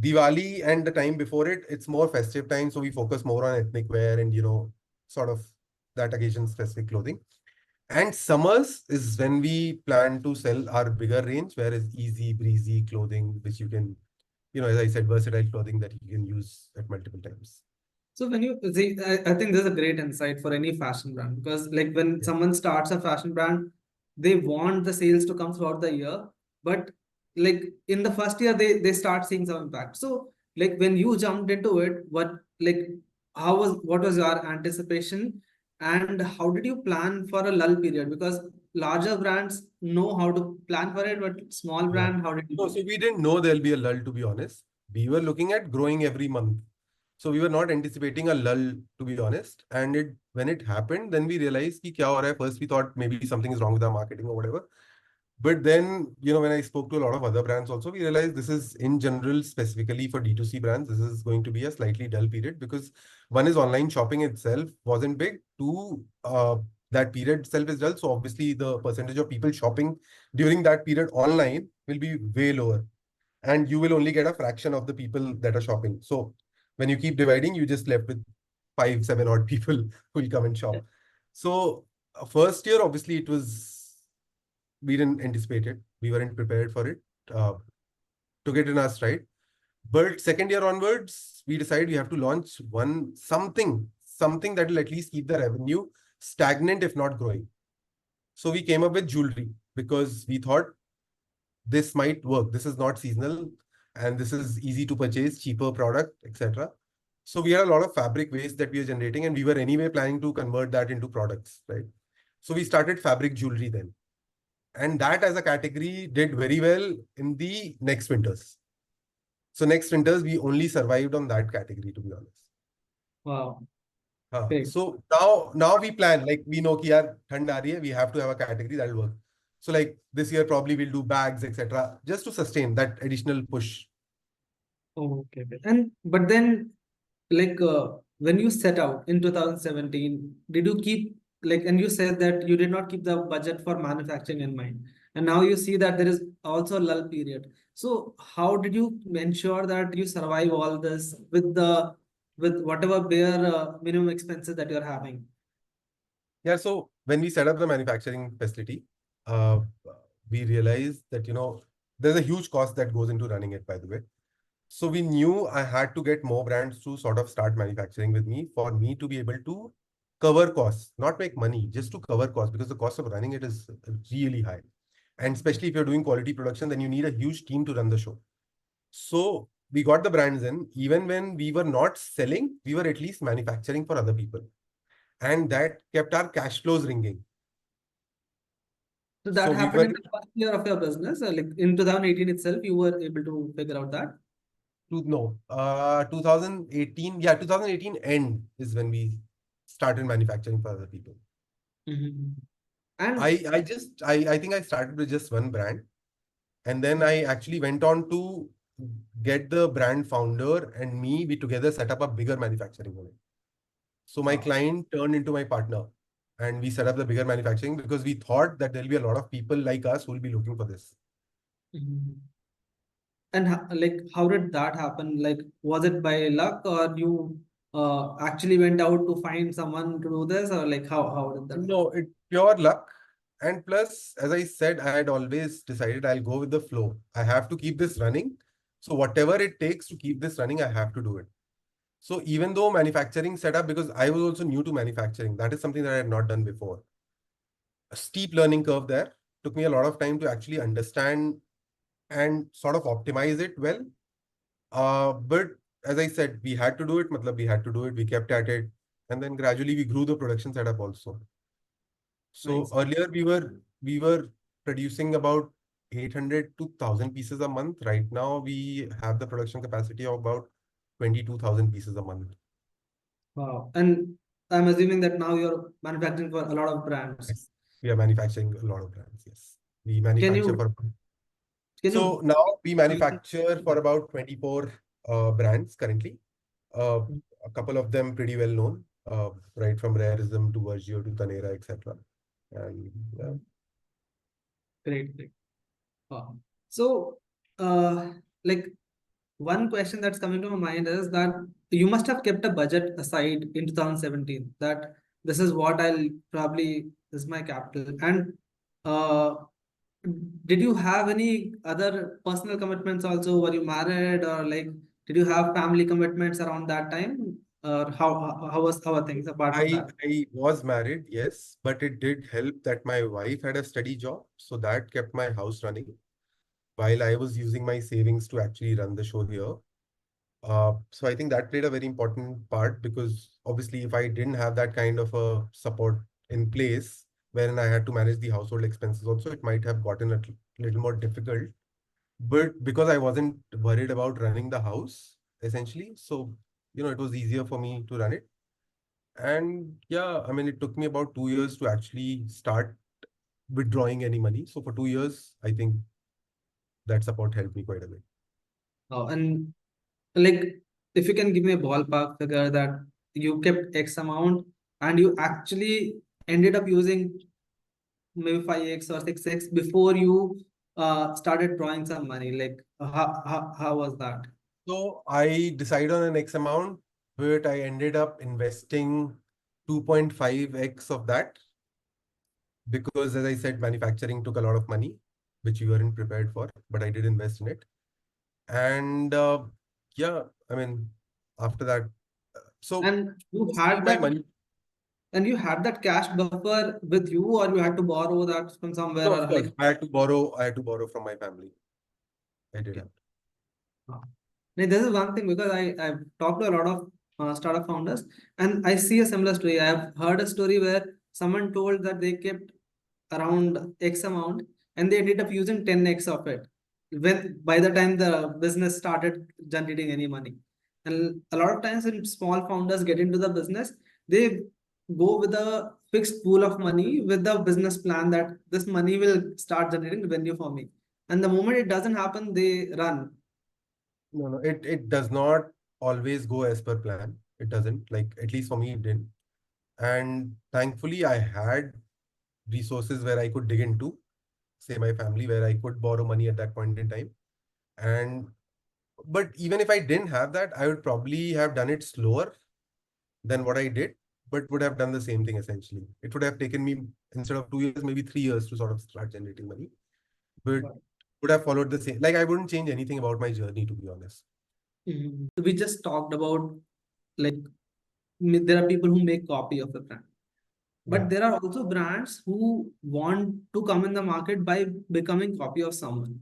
Speaker 2: Diwali and the time before it, it's more festive time. So we focus more on ethnic wear and, sort of that occasion specific clothing. And summers is when we plan to sell our bigger range, whereas easy breezy clothing, which you can, as I said, versatile clothing that you can use at multiple times.
Speaker 1: So when you see, I think there's a great insight for any fashion brand because like when
Speaker 2: Yeah.
Speaker 1: someone starts a fashion brand, they want the sales to come throughout the year, but like in the first year they start seeing some impact. So like when you jumped into it, what was your anticipation and how did you plan for a lull period? Because larger brands know how to plan for it, but small
Speaker 2: Yeah.
Speaker 1: brand, how did you
Speaker 2: No,
Speaker 1: do
Speaker 2: so
Speaker 1: it?
Speaker 2: we didn't know there'll be a lull, to be honest. We were looking at growing every month. So we were not anticipating a lull, to be honest. And when it happened, then we realized ki kya ho raha hai. First, we thought maybe something is wrong with our marketing or whatever. But then, when I spoke to a lot of other brands also, we realized this is in general, specifically for D2C brands, this is going to be a slightly dull period because one is online shopping itself wasn't big. Two, that period itself is dull. So obviously the percentage of people shopping during that period online will be way lower. And you will only get a fraction of the people that are shopping. So when you keep dividing, you just left with 5, 7 odd people who will come and
Speaker 1: Yeah.
Speaker 2: shop. So first year, obviously it was we didn't anticipate it. We weren't prepared for it. Took it in our stride. But second year onwards, we decided we have to launch something that will at least keep the revenue stagnant, if not growing. So we came up with jewelry because we thought this might work. This is not seasonal and this is easy to purchase, cheaper product, etc. So we had a lot of fabric waste that we were generating, and we were anyway planning to convert that into products, right? So we started fabric jewelry then. And that as a category did very well in the next winters. So next winters, we only survived on that category, to be honest.
Speaker 1: Wow. Great.
Speaker 2: So now we plan, like we know कि यार ठंड आ रही है, we have to have a category that will work. So like this year probably we'll do bags, etc. just to sustain that additional push.
Speaker 1: Okay. Okay. And but then, like when you set out in 2017, did you keep like, and you said that you did not keep the budget for manufacturing in mind, and now you see that there is also a lull period. So how did you ensure that you survive all this with whatever bare minimum expenses that you're having?
Speaker 2: Yeah, so when we set up the manufacturing facility, uh, we realized that, there's a huge cost that goes into running it, by the way. So we knew I had to get more brands to sort of start manufacturing with me for me to be able to cover costs, not make money, just to cover costs, because the cost of running it is really high. And especially if you're doing quality production, then you need a huge team to run the show. So we got the brands in, even when we were not selling, we were at least manufacturing for other people. And that kept our cash flows ringing.
Speaker 1: So that
Speaker 2: So we
Speaker 1: happened
Speaker 2: were
Speaker 1: in the first year of your business, like in 2018 itself, you were able to figure out that.
Speaker 2: to no 2018, yeah, 2018 end is when we started manufacturing for other people.
Speaker 1: Mhm. And
Speaker 2: I think I started with just one brand, and then I actually went on to get the brand founder and me, we together set up a bigger manufacturing unit. So my
Speaker 1: wow.
Speaker 2: client turned into my partner, and we set up the bigger manufacturing because we thought that there'll be a lot of people like us who will be looking for this.
Speaker 1: Mhm. And like, how did that happen? Like, was it by luck, or you actually went out to find someone to do this, or like, how did that happen?
Speaker 2: No, it pure luck. And plus, as I said, I had always decided I'll go with the flow. I have to keep this running. So whatever it takes to keep this running, I have to do it. So even though manufacturing setup, because I was also new to manufacturing, that is something that I had not done before. A steep learning curve there. Took me a lot of time to actually understand and sort of optimize it well. But as I said, we had to do it. Matlab, we had to do it. We kept at it. And then gradually we grew the production setup also. So
Speaker 1: Nice.
Speaker 2: earlier we were producing about 800 to 1,000 pieces a month. Right now we have the production capacity of about 22,000 pieces a month.
Speaker 1: Wow. And I'm assuming that now you're manufacturing for a lot of brands.
Speaker 2: Yes. We are manufacturing a lot of brands. Yes. We
Speaker 1: Can
Speaker 2: manufacture
Speaker 1: you
Speaker 2: for
Speaker 1: can
Speaker 2: so
Speaker 1: you
Speaker 2: now we
Speaker 1: briefly-
Speaker 2: manufacture for about 24 brands currently. Uh, a couple of them pretty well known, right from Rareism to Virgio to Tanera, etc. And yeah.
Speaker 1: Great, great. Wow. So, uh, like, one question that's coming to my mind is that you must have kept a budget aside in 2017, that this is what I'll probably, this is my capital. And uh, did you have any other personal commitments also? Were you married, or like, did you have family commitments around that time? Or how are things apart from that?
Speaker 2: I was married, yes, but it did help that my wife had a steady job, so that kept my house running while I was using my savings to actually run the show here. So I think that played a very important part because obviously, if I didn't have that kind of a support in place, wherein I had to manage the household expenses also, it might have gotten a little more difficult. But because I wasn't worried about running the house, essentially, so it was easier for me to run it. And yeah, I mean, it took me about 2 years to actually start withdrawing any money. So for 2 years, I think that support helped me quite a bit.
Speaker 1: And like, if you can give me a ballpark figure that you kept X amount and you actually ended up using maybe 5x or 6x before you started drawing some money, like how was that?
Speaker 2: So I decided on an X amount, but I ended up investing 2.5x of that because, as I said, manufacturing took a lot of money, which we weren't prepared for, but I did invest in it. And yeah, I mean, after that, so
Speaker 1: And you
Speaker 2: mostly
Speaker 1: had
Speaker 2: my
Speaker 1: that,
Speaker 2: money.
Speaker 1: and you had that cash buffer with you, or you had to borrow that from somewhere,
Speaker 2: No,
Speaker 1: or
Speaker 2: of course,
Speaker 1: like.
Speaker 2: I had to borrow. I had to borrow from my family. I did
Speaker 1: Okay.
Speaker 2: have.
Speaker 1: Now, this is one thing, because I've talked to a lot of startup founders, and I see a similar story. I have heard a story where someone told that they kept around X amount and they ended up using 10x of it when by the time the business started generating any money. And a lot of times when small founders get into the business, they go with a fixed pool of money with the business plan that this money will start generating revenue for me. And the moment it doesn't happen, they run.
Speaker 2: No, it does not always go as per plan. It doesn't. Like, at least for me, it didn't. And thankfully, I had resources where I could dig into, say my family, where I could borrow money at that point in time. And but even if I didn't have that, I would probably have done it slower than what I did, but would have done the same thing essentially. It would have taken me, instead of 2 years, maybe 3 years to sort of start generating money, but would have followed the same. Like, I wouldn't change anything about my journey, to be honest.
Speaker 1: Mhm. We just talked about, like, there are people who make copy of a brand,
Speaker 2: Yeah.
Speaker 1: but there are also brands who want to come in the market by becoming copy of someone.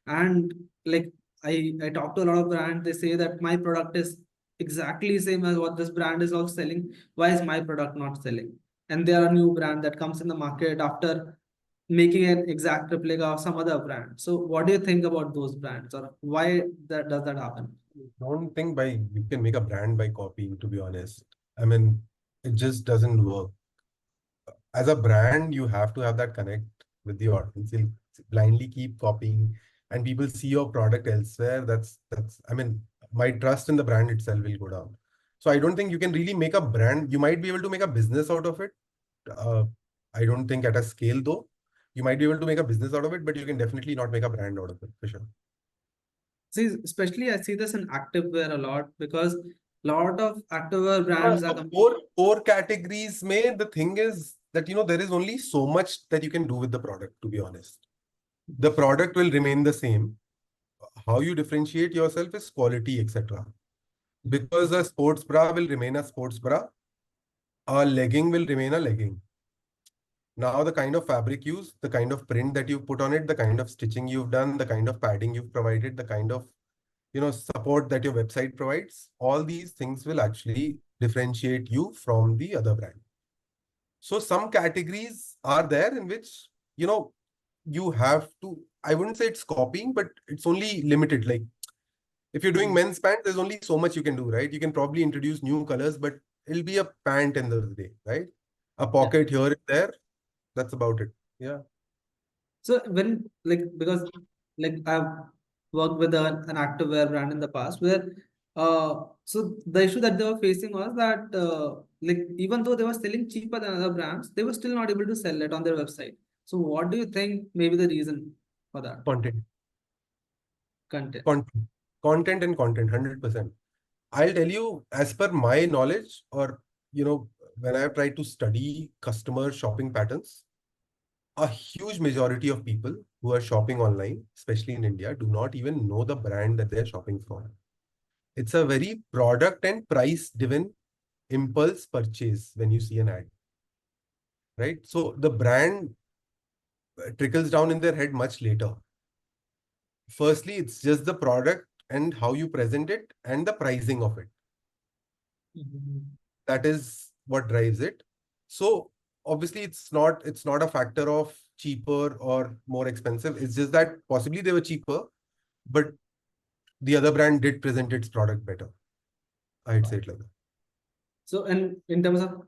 Speaker 1: And like, I talk to a lot of brands, they say that my product is exactly same as what this brand is also selling. Why is my product not selling? And there are a new brand that comes in the market after making an exact replica of some other brand. So what do you think about those brands, or why that does that happen?
Speaker 2: Don't think by you can make a brand by copying, to be honest. I mean, it just doesn't work. As a brand, you have to have that connect with the audience. You'll blindly keep copying and people see your product elsewhere. That's I mean, my trust in the brand itself will go down. So I don't think you can really make a brand. You might be able to make a business out of it. Uh, I don't think at a scale though. You might be able to make a business out of it, but you can definitely not make a brand out of it for sure.
Speaker 1: See, especially I see this in activewear a lot because a lot of activewear brands are
Speaker 2: So core categories, may the thing is that there is only so much that you can do with the product, to be honest. The product will remain the same. How you differentiate yourself is quality, etc. Because a sports bra will remain a sports bra, a legging will remain a legging. Now, the kind of fabric used, the kind of print that you put on it, the kind of stitching you've done, the kind of padding you've provided, the kind of support that your website provides, all these things will actually differentiate you from the other brand. So some categories are there in which you have to, I wouldn't say it's copying, but it's only limited. Like, if you're doing men's pants, there's only so much you can do, right? You can probably introduce new colors, but it'll be a pant in the day, right? A
Speaker 1: yeah.
Speaker 2: pocket here and there. That's about it. Yeah.
Speaker 1: So when, like, because like I've worked with an activewear brand in the past where so the issue that they were facing was that like even though they were selling cheaper than other brands, they were still not able to sell it on their website. So what do you think may be the reason for that?
Speaker 2: Content,
Speaker 1: Content.
Speaker 2: content, content and content, 100%. I'll tell you, as per my knowledge, or, when I've tried to study customer shopping patterns, a huge majority of people who are shopping online, especially in India, do not even know the brand that they're shopping from. It's a very product and price driven impulse purchase when you see an ad, right? So the brand trickles down in their head much later. Firstly, it's just the product and how you present it and the pricing of it.
Speaker 1: Mhm.
Speaker 2: That is what drives it. So obviously it's not a factor of cheaper or more expensive. It's just that possibly they were cheaper, but the other brand did present its product better. I'd say it like that.
Speaker 1: So in terms of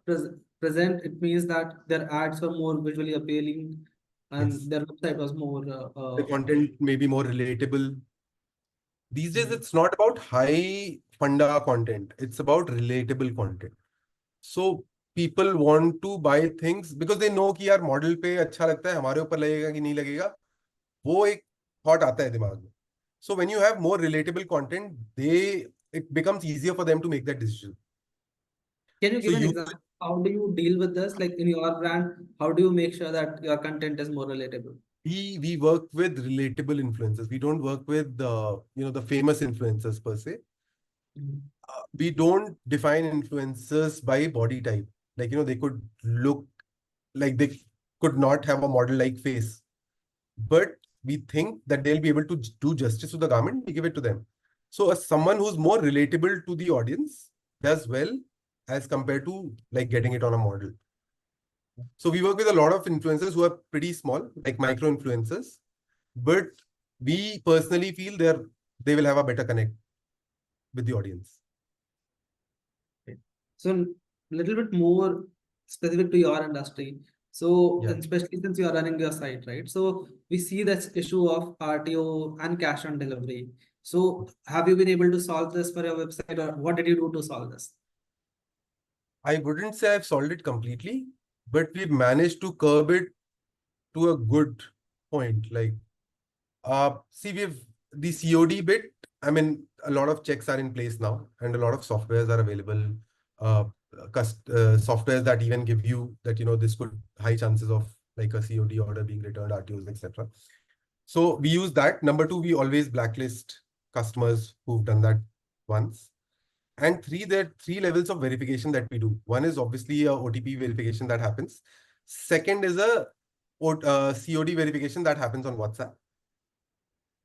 Speaker 1: present, it means that their ads were more visually appealing and
Speaker 2: Yes.
Speaker 1: their website was more
Speaker 2: The content may be more relatable. These days,
Speaker 1: mhm.
Speaker 2: it's not about high funda content. It's about relatable content. So people want to buy things because they know कि यार model पे अच्छा लगता है, हमारे ऊपर लगेगा कि नहीं लगेगा, वो एक थॉट आता है दिमाग में. So when you have more relatable content, it becomes easier for them to make that decision.
Speaker 1: Can you
Speaker 2: So
Speaker 1: give an example? How do you deal with this? Like in your brand, how do you make sure that your content is more relatable?
Speaker 2: we work with relatable influencers. We don't work with the famous influencers per se.
Speaker 1: Mhm.
Speaker 2: We don't define influencers by body type. Like, they could look like they could not have a model like face, but we think that they'll be able to do justice to the garment. We give it to them. So as someone who's more relatable to the audience, does well as compared to like getting it on a model. So we work with a lot of influencers who are pretty small, like micro influencers, but we personally feel they will have a better connect with the audience.
Speaker 1: Okay. So a little bit more specific to your industry. So,
Speaker 2: Yeah.
Speaker 1: and especially since you are running your site, right? So we see this issue of RTO and cash on delivery. So have you been able to solve this for your website, or what did you do to solve this?
Speaker 2: I wouldn't say I've solved it completely, but we've managed to curb it to a good point. Like, see, we've the COD bit. I mean, a lot of checks are in place now, and a lot of softwares are available. Uh, Softwares that even give you that this could high chances of like a COD order being returned, RTOs, etc. So we use that. Number two, we always blacklist customers who've done that once. And three, there are three levels of verification that we do. One is obviously a OTP verification that happens. Second is a COD verification that happens on WhatsApp.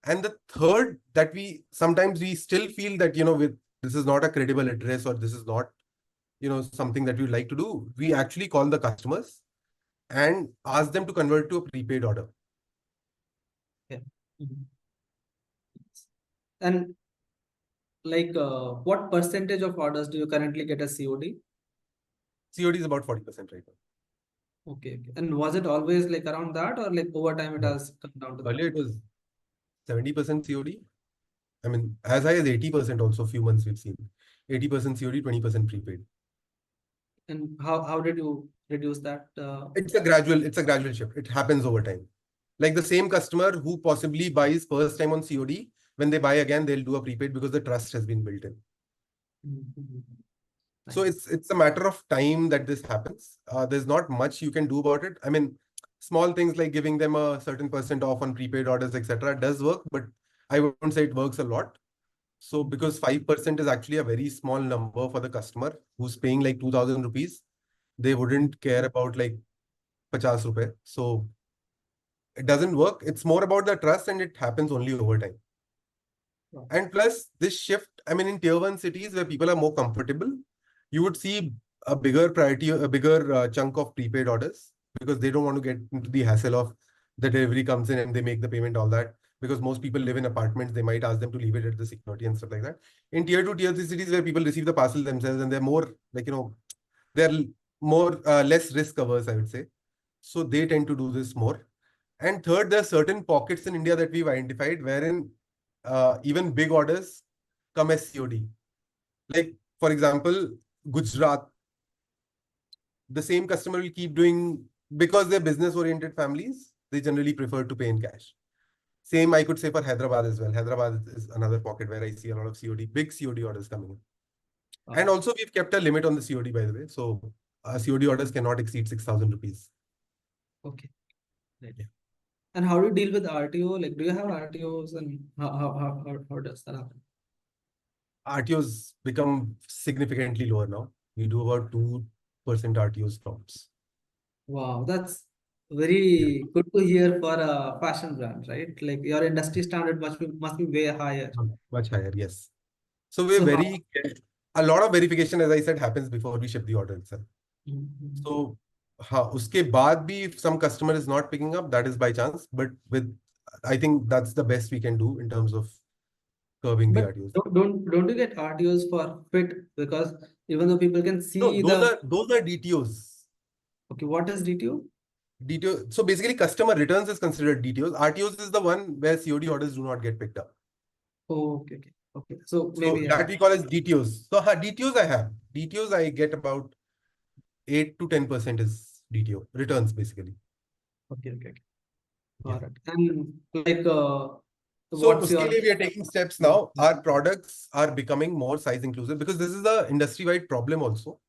Speaker 2: And the third that we sometimes we still feel that, with this is not a credible address or this is not, something that we would like to do. We actually call the customers and ask them to convert to a prepaid order.
Speaker 1: Yeah. Mhm. And like, what percentage of orders do you currently get as COD?
Speaker 2: COD is about 40% right
Speaker 1: Okay, okay. And was it always like around that, or like over time it
Speaker 2: now.
Speaker 1: has come down to that?
Speaker 2: Earlier it was 70% COD. I mean, as high as 80% also, few months we've seen. 80% COD, 20% prepaid.
Speaker 1: And how did you reduce that?
Speaker 2: It's a gradual shift. It happens over time. Like the same customer who possibly buys first time on COD, when they buy again, they'll do a prepaid because the trust has been built in.
Speaker 1: Mhm.
Speaker 2: So
Speaker 1: Nice.
Speaker 2: it's a matter of time that this happens. There's not much you can do about it. I mean, small things like giving them a certain percent off on prepaid orders, etc., does work, but I won't say it works a lot. So because 5% is actually a very small number for the customer who's paying like 2,000 rupees, they wouldn't care about like 50 rupees. So it doesn't work. It's more about the trust and it happens only over time.
Speaker 1: Wow.
Speaker 2: And plus this shift, I mean, in tier one cities where people are more comfortable, you would see a bigger priority, a bigger chunk of prepaid orders because they don't want to get into the hassle of the delivery comes in and they make the payment, all that. Because most people live in apartments, they might ask them to leave it at the security and stuff like that. In tier two, tier three cities where people receive the parcel themselves and they're more like, they're more less risk averse, I would say. So they tend to do this more. And third, there are certain pockets in India that we've identified wherein even big orders come as COD. Like, for example, Gujarat, the same customer will keep doing because they're business oriented families, they generally prefer to pay in cash. Same, I could say for Hyderabad as well. Hyderabad is another pocket where I see a lot of COD, big COD orders coming in. And
Speaker 1: Wow.
Speaker 2: also, we've kept a limit on the COD, by the way. So, COD orders cannot exceed 6,000 rupees.
Speaker 1: Okay. Right.
Speaker 2: Yeah.
Speaker 1: And how do you deal with RTO? Like, do you have RTOs, and how does that happen?
Speaker 2: RTOs become significantly lower now. We do about 2% RTOs tops.
Speaker 1: Wow, that's
Speaker 2: Yeah.
Speaker 1: very good to hear for a fashion brand, right? Like your industry standard must be way higher.
Speaker 2: Much higher, yes. So we're
Speaker 1: So how?
Speaker 2: very, a lot of verification, as I said, happens before we ship the order itself.
Speaker 1: Mhm.
Speaker 2: So, uske baad bhi, if some customer is not picking up, that is by chance. But I think that's the best we can do in terms of curbing the
Speaker 1: But
Speaker 2: RTOs.
Speaker 1: don't you get RTOs for fit, because even though people can
Speaker 2: No,
Speaker 1: see
Speaker 2: those
Speaker 1: the,
Speaker 2: are those are DTOs.
Speaker 1: okay, what is DTO?
Speaker 2: DTO. So basically, customer returns is considered DTOs. RTOs is the one where COD orders do not get picked up.
Speaker 1: Oh, okay, okay, okay. So
Speaker 2: So
Speaker 1: maybe
Speaker 2: that we call as DTOs. So DTOs I have. DTOs I get about 8 to 10% is DTO returns basically.
Speaker 1: okay, okay, okay.
Speaker 2: Yeah.
Speaker 1: Got it. And like,
Speaker 2: So
Speaker 1: what's
Speaker 2: uske
Speaker 1: your?
Speaker 2: liye we are taking steps now. Our products are becoming more size inclusive because this is the industry-wide problem also.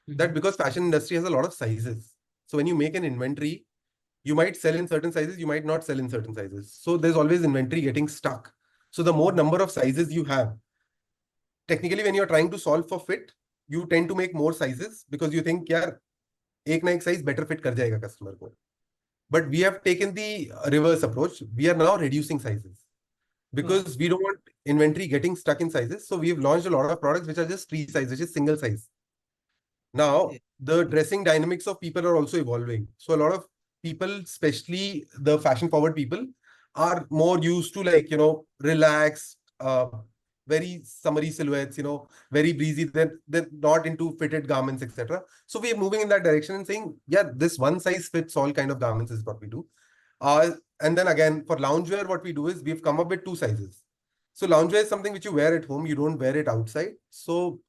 Speaker 2: That
Speaker 1: Mhm.
Speaker 2: because fashion industry has a lot of sizes. So when you make an inventory, you might sell in certain sizes, you might not sell in certain sizes. So there's always inventory getting stuck. So the more number of sizes you have, technically when you're trying to solve for fit, you tend to make more sizes because you think, yeah, एक ना एक size better fit कर जाएगा customer को. But we have taken the reverse approach. We are now reducing sizes
Speaker 1: Wow.
Speaker 2: because we don't want inventory getting stuck in sizes. So we've launched a lot of products which are just free size, which is single size. Now,
Speaker 1: Yeah.
Speaker 2: the dressing dynamics of people are also evolving. So a lot of people, especially the fashion forward people, are more used to like, relaxed, very summery silhouettes, very breezy. They're not into fitted garments, etc. So we are moving in that direction and saying, yeah, this one size fits all kind of garments is what we do. Uh, and then again, for loungewear, what we do is we've come up with two sizes. So loungewear is something which you wear at home. You don't wear it outside. So,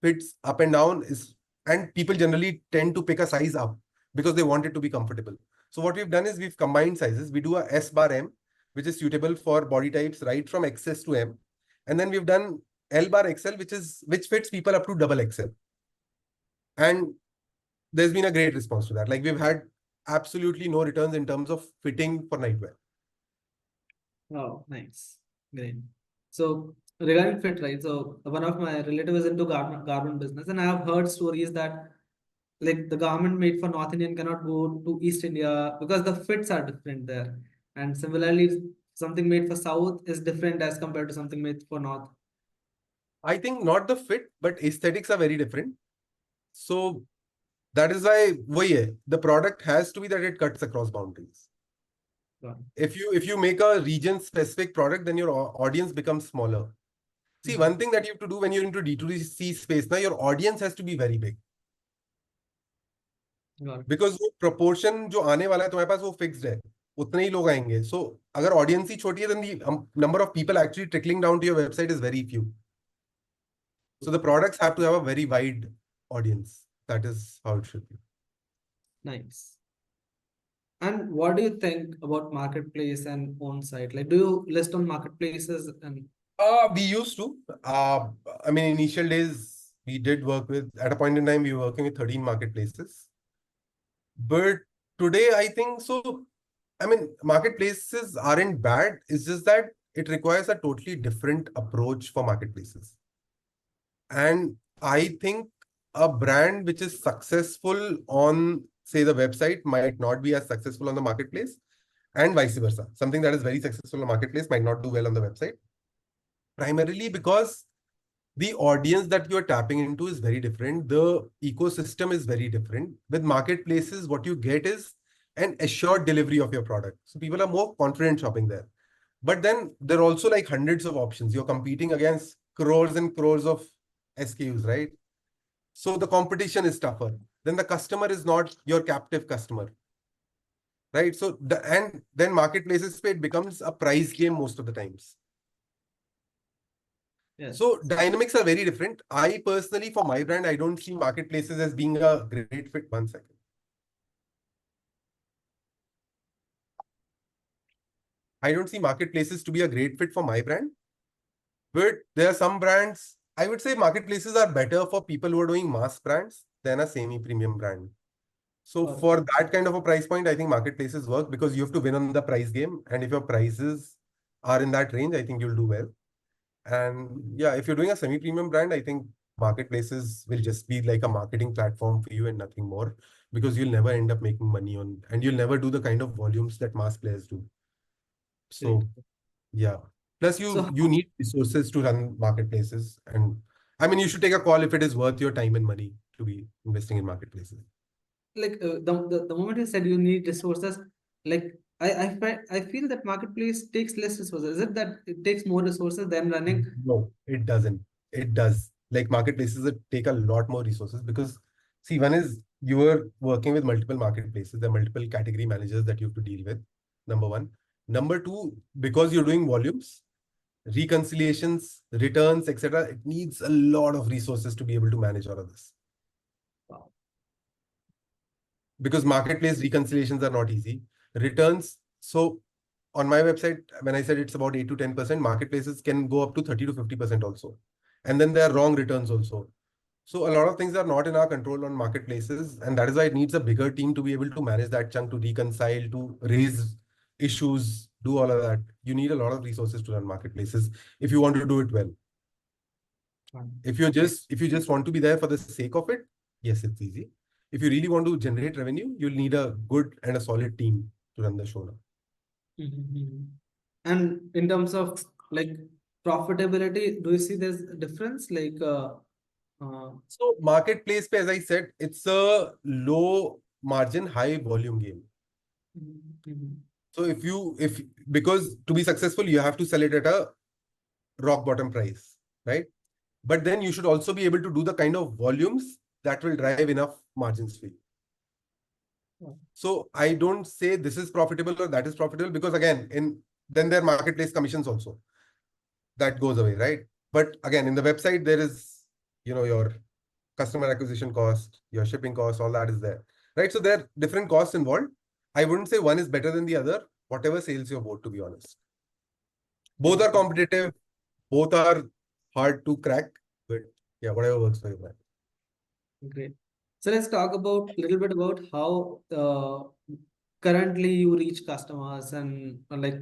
Speaker 2: fits up and down is, and people generally tend to pick a size up because they want it to be comfortable. So what we've done is we've combined sizes. We do a S bar M, which is suitable for body types right from XS to M. And then we've done L bar XL, which fits people up to double XL. And there's been a great response to that. Like we've had absolutely no returns in terms of fitting for nightwear.
Speaker 1: Oh, nice. Great. So regarding fit, right? So one of my relatives is into garment business, and I have heard stories that like the garment made for North Indian cannot go to East India because the fits are different there. And similarly, something made for South is different as compared to something made for North.
Speaker 2: I think not the fit, but aesthetics are very different. So that is why the product has to be that it cuts across boundaries.
Speaker 1: Got
Speaker 2: If you make a region specific product, then your audience becomes smaller.
Speaker 1: it.
Speaker 2: See, one thing that you have to do when you're into D2C space, now your audience has to be very big.
Speaker 1: Got it.
Speaker 2: Because वो proportion जो आने वाला है तुम्हारे पास वो fixed है. उतने ही लोग आएंगे. So अगर audience ही छोटी है, then the number of people actually trickling down to your website is very few. So the products have to have a very wide audience. That is how it should be.
Speaker 1: Nice. And what do you think about marketplace and own site? Like, do you list on marketplaces and
Speaker 2: We used to. I mean, initial days we did work with. At a point in time, we were working with 13 marketplaces. But today, I think so. I mean, marketplaces aren't bad. It's just that it requires a totally different approach for marketplaces. And I think a brand which is successful on, say, the website might not be as successful on the marketplace, and vice versa. Something that is very successful on the marketplace might not do well on the website, primarily because the audience that you're tapping into is very different. The ecosystem is very different. With marketplaces, what you get is an assured delivery of your product. So people are more confident shopping there. But then there are also like hundreds of options. You're competing against crores and crores of SKUs, right? So the competition is tougher. Then the customer is not your captive customer, right? So and then marketplaces, it becomes a price game most of the times.
Speaker 1: yes,
Speaker 2: So dynamics are very different. I personally, for my brand, I don't see marketplaces as being a great fit. One second. I don't see marketplaces to be a great fit for my brand. But there are some brands, I would say marketplaces are better for people who are doing mass brands than a semi-premium brand. So
Speaker 1: got it.
Speaker 2: for that kind of a price point, I think marketplaces work because you have to win on the price game. And if your prices are in that range, I think you'll do well. And yeah, if you're doing a semi-premium brand, I think marketplaces will just be like a marketing platform for you and nothing more, because you'll never end up making money on, and you'll never do the kind of volumes that mass players do.
Speaker 1: Great.
Speaker 2: So yeah. Plus
Speaker 1: So
Speaker 2: you need resources to run marketplaces. And I mean, you should take a call if it is worth your time and money to be investing in marketplaces.
Speaker 1: like the moment you said you need resources, like I feel that marketplace takes less resources. Is it that it takes more resources than running?
Speaker 2: No, it doesn't. It does. Like marketplaces that take a lot more resources because, see, one is you are working with multiple marketplaces. There are multiple category managers that you have to deal with. Number one. Number two, because you're doing volumes, reconciliations, returns, etc., it needs a lot of resources to be able to manage all of this.
Speaker 1: Wow.
Speaker 2: Because marketplace reconciliations are not easy. Returns. So on my website, when I said it's about 8 to 10%, marketplaces can go up to 30 to 50% also. And then there are wrong returns also. So a lot of things are not in our control on marketplaces. And that is why it needs a bigger team to be able to manage that chunk, to reconcile, to raise issues, do all of that. You need a lot of resources to run marketplaces if you want to do it well.
Speaker 1: Nice.
Speaker 2: If you just want to be there for the sake of it, yes, it's easy. If you really want to generate revenue, you'll need a good and a solid team to run the show now.
Speaker 1: Mhm. And in terms of like, profitability, do you see there's a difference? Like,
Speaker 2: So marketplace, as I said, it's a low margin, high volume game.
Speaker 1: mhm,
Speaker 2: So if because to be successful, you have to sell it at a rock bottom price, right? But then you should also be able to do the kind of volumes that will drive enough margins for you.
Speaker 1: mhm.
Speaker 2: So I don't say this is profitable or that is profitable because again, then there are marketplace commissions also that goes away, right? But again, in the website there is your customer acquisition cost, your shipping cost, all that is there, right? So there are different costs involved. I wouldn't say one is better than the other. Whatever sails your boat, to be honest. Both
Speaker 1: Great,
Speaker 2: are competitive. Both are hard to crack. But yeah, whatever works for you, man.
Speaker 1: great. So let's talk about little bit about how currently you reach customers and like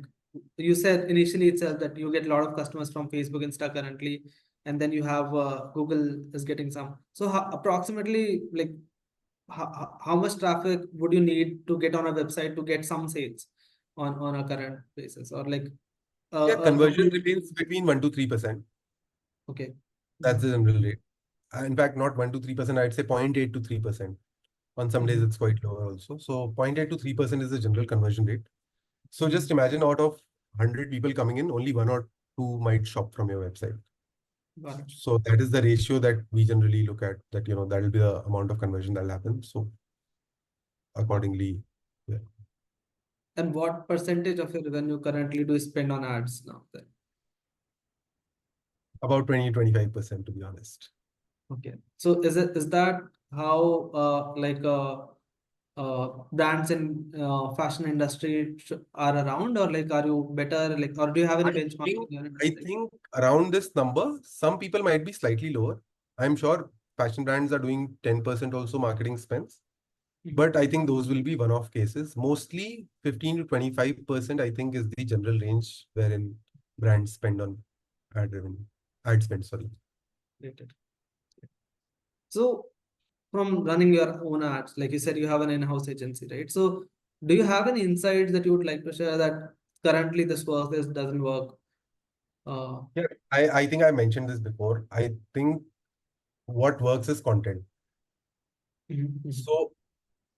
Speaker 1: you said initially itself that you get a lot of customers from Facebook, Insta currently, and then you have Google is getting some. So approximately like how much traffic would you need to get on a website to get some sales on a current basis or like
Speaker 2: Yeah,
Speaker 1: a
Speaker 2: conversion
Speaker 1: complete
Speaker 2: remains between 1 to 3%.
Speaker 1: okay.
Speaker 2: That's
Speaker 1: Mhm,
Speaker 2: the general rate. In fact, not 1 to 3%, I'd say 0.8 to 3%. On some days,
Speaker 1: mhm,
Speaker 2: it's quite lower also. So 0.8 to 3% is the general conversion rate. So just
Speaker 1: mhm.
Speaker 2: imagine out of 100 people coming in, only one or two might shop from your website.
Speaker 1: Got it.
Speaker 2: So that is the ratio that we generally look at, that, that will be the amount of conversion that will happen. So accordingly, yeah,
Speaker 1: And what percentage of your revenue currently do you spend on ads now then?
Speaker 2: about 20-25%, to be honest.
Speaker 1: Okay. So is that how like brands in fashion industry are around or like are you better like or do you have any
Speaker 2: I
Speaker 1: benchmark in
Speaker 2: think
Speaker 1: your
Speaker 2: I
Speaker 1: industry?
Speaker 2: think around this number, some people might be slightly lower. I'm sure fashion brands are doing 10% also marketing spends,
Speaker 1: Mhm.
Speaker 2: but I think those will be one-off cases. Mostly 15 to 25%, I think, is the general range wherein brands spend on ad revenue, ad spend, sorry.
Speaker 1: Rated. So from running your own ads, like you said, you have an in-house agency, right? So do you have any insights that you would like to share that currently this works, this doesn't work? Uh,
Speaker 2: Yeah, I think I mentioned this before. I think what works is content.
Speaker 1: mhm, mhm.
Speaker 2: So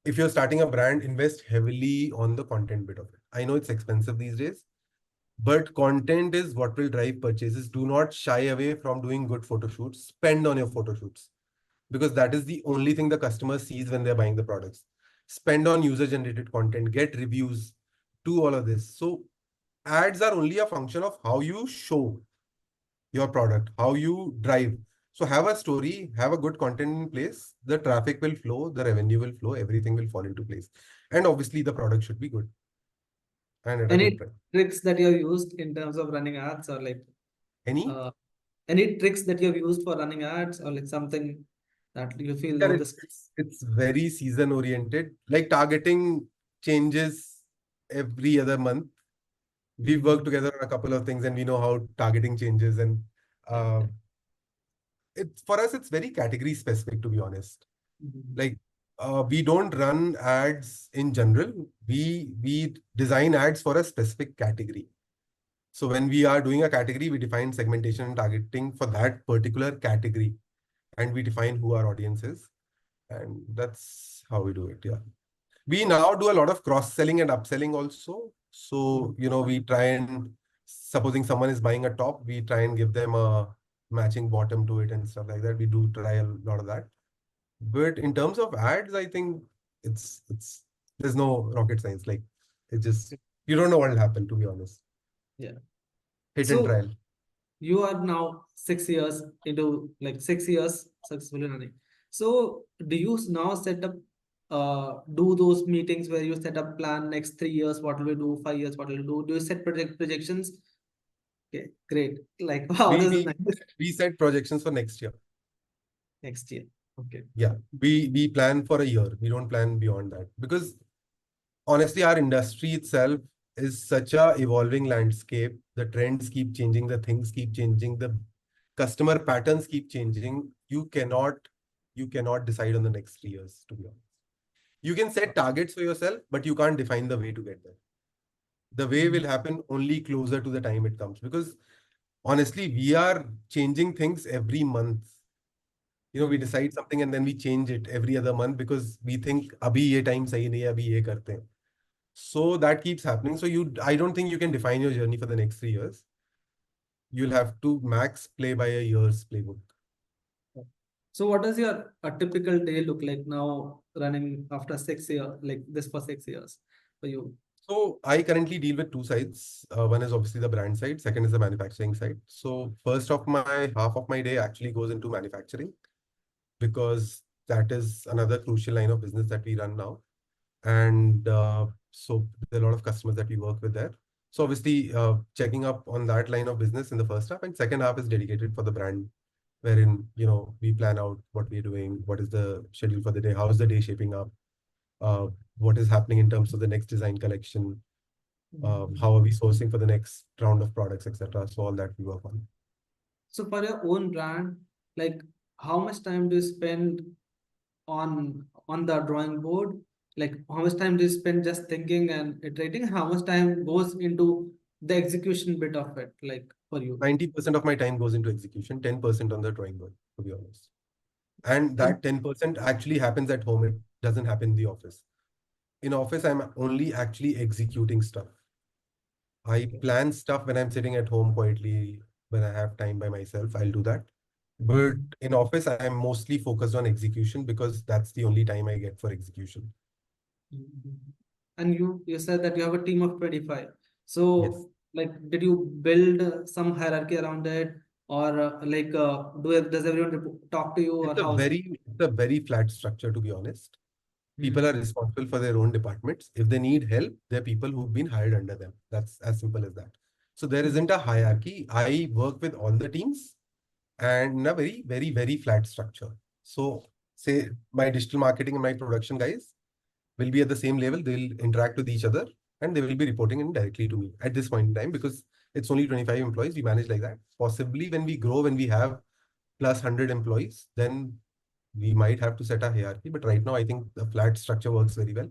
Speaker 2: if you're starting a brand, invest heavily on the content bit of it. I know it's expensive these days, but content is what will drive purchases. Do not shy away from doing good photo shoots. Spend on your photo shoots because that is the only thing the customer sees when they're buying the products. Spend on user generated content, get reviews, do all of this. So ads are only a function of how you show your product, how you drive. So have a story, have a good content in place, the traffic will flow, the revenue will flow, everything will fall into place. And obviously the product should be good and at a good
Speaker 1: Any
Speaker 2: price.
Speaker 1: tricks that you have used in terms of running ads or like
Speaker 2: Any?
Speaker 1: uh, any tricks that you have used for running ads or like something that you feel
Speaker 2: Yeah,
Speaker 1: no this
Speaker 2: it's very season oriented. Like targeting changes every other month. We've worked
Speaker 1: Mhm.
Speaker 2: together on a couple of things and we know how targeting changes. And
Speaker 1: Yeah,
Speaker 2: uh,
Speaker 1: yeah.
Speaker 2: it's for us, it's very category specific, to be honest.
Speaker 1: Mhm.
Speaker 2: Like we don't run ads in general. We design ads for a specific category. So when we are doing a category, we define segmentation and targeting for that particular category, and we define who our audience is, and that's how we do it. Yeah, we now do a lot of cross selling and upselling also. So
Speaker 1: Mhm.
Speaker 2: we try and, supposing someone is buying a top, we try and give them a matching bottom to it and stuff like that. We do try a lot of that. But in terms of ads, I think it's there's no rocket science. Like it just, you don't know what will happen, to be honest.
Speaker 1: Yeah.
Speaker 2: Hit and
Speaker 1: So
Speaker 2: trial.
Speaker 1: you are now 6 years into like 6 years successfully running. So do you now set up do those meetings where you set up plan next 3 years, what will we do, 5 years, what will we do? Do you set projections? Okay, great. Like wow,
Speaker 2: We
Speaker 1: this is
Speaker 2: we
Speaker 1: nice.
Speaker 2: we set projections for next year.
Speaker 1: Next year. Okay.
Speaker 2: Yeah, we plan for a year. We don't plan beyond that because honestly, our industry itself is such a evolving landscape. The trends keep changing, the things keep changing, the customer patterns keep changing. You cannot decide on the next 3 years, to be honest. You can set targets for yourself, but you can't define the way to get there. The way
Speaker 1: Mhm.
Speaker 2: will happen only closer to the time it comes because honestly, we are changing things every month. We
Speaker 1: Mm.
Speaker 2: decide something and then we change it every other month because we think abhi ye time sahi nahi hai, abhi ye karte hain. So that keeps happening. So I don't think you can define your journey for the next 3 years. You'll have to max play by a year's playbook.
Speaker 1: So what does your a typical day look like now running after 6 years, like this for 6 years for you?
Speaker 2: So I currently deal with two sides. One is obviously the brand side, second is the manufacturing side. So first of my half of my day actually goes into manufacturing because that is another crucial line of business that we run now. And so there are a lot of customers that we work with there. So obviously checking up on that line of business in the first half, and second half is dedicated for the brand, wherein we plan out what we're doing, what is the schedule for the day, how is the day shaping up, uh, what is happening in terms of the next design collection,
Speaker 1: Mhm.
Speaker 2: how are we sourcing for the next round of products, etc. So all that we work on.
Speaker 1: So for your own brand, like how much time do you spend on the drawing board? Like how much time do you spend just thinking and iterating? How much time goes into the execution bit of it, like for you?
Speaker 2: 90% of my time goes into execution, 10% on the drawing board, to be honest. And
Speaker 1: And
Speaker 2: that 10% actually happens at home. It doesn't happen in the office. In office, I'm only actually executing stuff. I
Speaker 1: okay.
Speaker 2: plan stuff when I'm sitting at home quietly, when I have time by myself, I'll do that. But
Speaker 1: Mhm.
Speaker 2: in office, I'm mostly focused on execution because that's the only time I get for execution.
Speaker 1: Mhm. And you said that you have a team of 25.
Speaker 2: Yes.
Speaker 1: So like did you build some hierarchy around it, or does everyone talk to you, or how's it?
Speaker 2: It's a very flat structure, to be honest. People are
Speaker 1: Mhm.
Speaker 2: responsible for their own departments. If they need help, there are people who've been hired under them. That's as simple as that. So there
Speaker 1: Mhm.
Speaker 2: isn't a hierarchy. I work with all the teams and in a very, very, very flat structure. So say my digital marketing and my production guys will be at the same level. They'll interact with each other and they will be reporting in directly to me at this point in time because it's only 25 employees. We manage like that. Possibly when we grow, when we have plus 100 employees, then we might have to set a hierarchy. But right now, I think the flat structure works very well,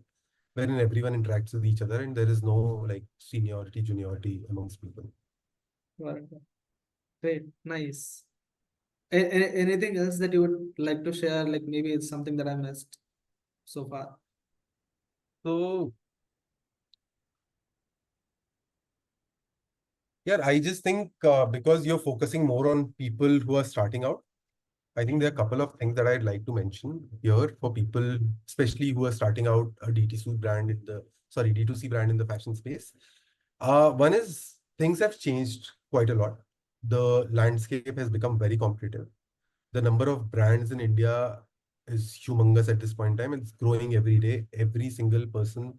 Speaker 2: wherein everyone interacts with each other and there is no like seniority, juniority amongst people.
Speaker 1: Right. Great, nice. Anything else that you would like to share? Like maybe it's something that I missed so far.
Speaker 2: So yeah, I just think because you're focusing more on people who are starting out, I think there are a
Speaker 1: Mhm.
Speaker 2: couple of things that I'd like to mention here for people, especially who are starting out a DTC brand in the D2C brand in the fashion space. One is things have changed quite a lot. The landscape has become very competitive. The number of brands in India is humongous at this point in time. It's growing every day. Every single person,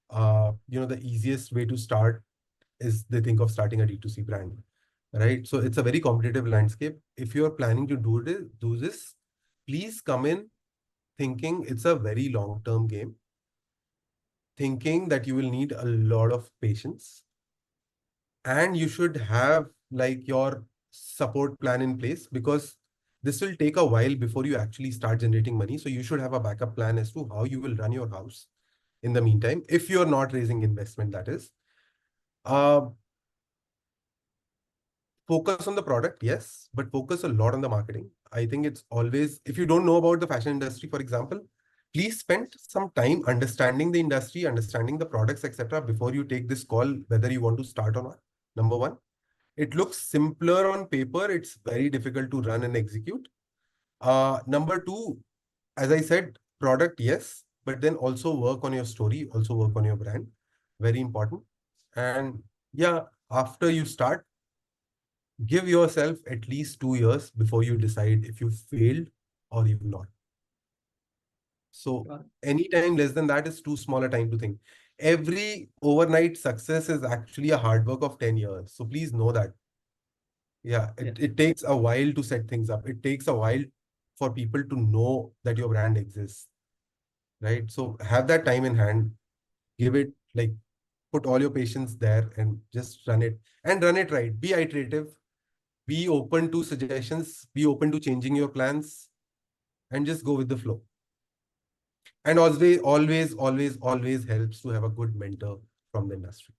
Speaker 2: the easiest way to start is they think of starting a D2C brand, right? So it's a very competitive landscape. If you're planning to do this, please come in thinking it's a very long-term game, thinking that you will need a lot of patience and you should have like your support plan in place because this will take a while before you actually start generating money. So you should have a backup plan as to how you will run your house in the meantime, if you're not raising investment, that is. Uh, Focus on the product, yes, but focus a lot on the marketing. I think it's always, if you don't know about the fashion industry, for example, please spend some time understanding the industry, understanding the products, etc., before you take this call, whether you want to start or not. Number one, it looks simpler on paper. It's very difficult to run and execute. Number two, as I said, product, yes, but then also work on your story, also work on your brand. Very important. And yeah, after you start, give yourself at least 2 years before you decide if you failed or you've not. So
Speaker 1: Got it.
Speaker 2: any time less than that is too small a time to think. Every overnight success is actually a hard work of 10 years. So please know that. Yeah,
Speaker 1: Yeah.
Speaker 2: it takes a while to set things up. It takes a while for people to know that your brand exists, right? So have that time in hand, give it like put all your patience there and just run it and run it right. Be iterative, be open to suggestions, be open to changing your plans and just go with the flow. And always helps to have a good mentor from the industry.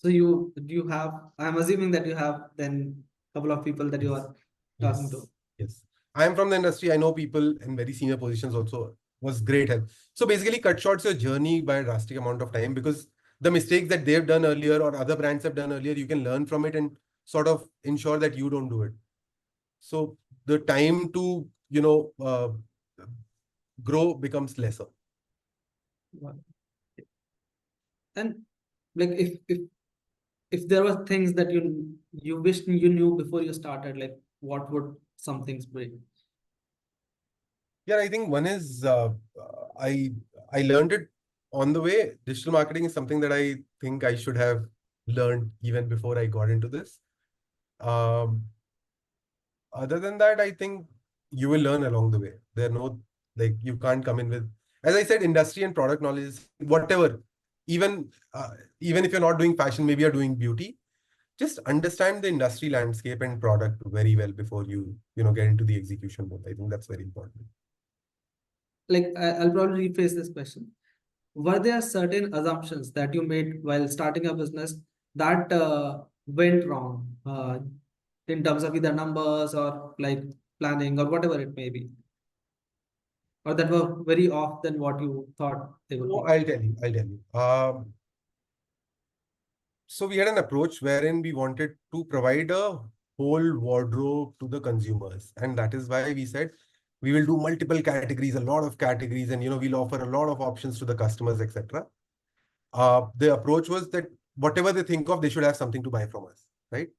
Speaker 1: So you have, I'm assuming that you have then a couple of people that you
Speaker 2: Yes.
Speaker 1: are talking to.
Speaker 2: Yes. Yes. I am from the industry. I know people in very senior positions also. Was great help. So basically cut short your journey by a drastic amount of time, because the mistakes that they've done earlier or other brands have done earlier, you can learn from it and sort of ensure that you don't do it. So the time to, grow becomes lesser.
Speaker 1: Wow. And like if there were things that you wished you knew before you started, like what would some things be?
Speaker 2: Yeah, I think one is I I learned it on the way. Digital marketing is something that I think I should have learned even before I got into this. Um, Other than that, I think you will learn along the way. There are no, like, you can't come in with, as I said, industry and product knowledge, whatever. Even even if you're not doing fashion, maybe you're doing beauty. Just understand the industry landscape and product very well before you get into the execution mode. I think that's very important.
Speaker 1: Like I'll probably rephrase this question. Were there certain assumptions that you made while starting a business that went wrong in terms of either numbers or like planning or whatever it may be, or that were very off than what you thought they would
Speaker 2: So
Speaker 1: be?
Speaker 2: I'll tell you. I'll tell you. So we had an approach wherein we wanted to provide a whole wardrobe to the consumers, and that is why we said we will do multiple categories, a lot of categories, and we'll offer a lot of options to the customers, etc. The approach was that whatever they think of, they should have something to buy from us, right?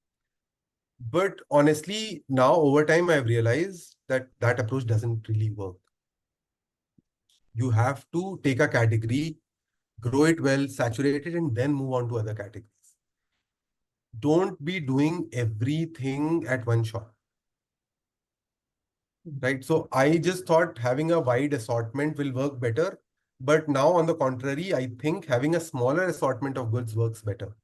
Speaker 2: But honestly, now over time, I've realized that that approach doesn't really work. You have to take a category, grow it well, saturate it, and then move on to other categories. Don't be doing everything at one shot, right? So I just thought having a wide assortment will work better. But now, on the contrary, I think having a smaller assortment of goods works better.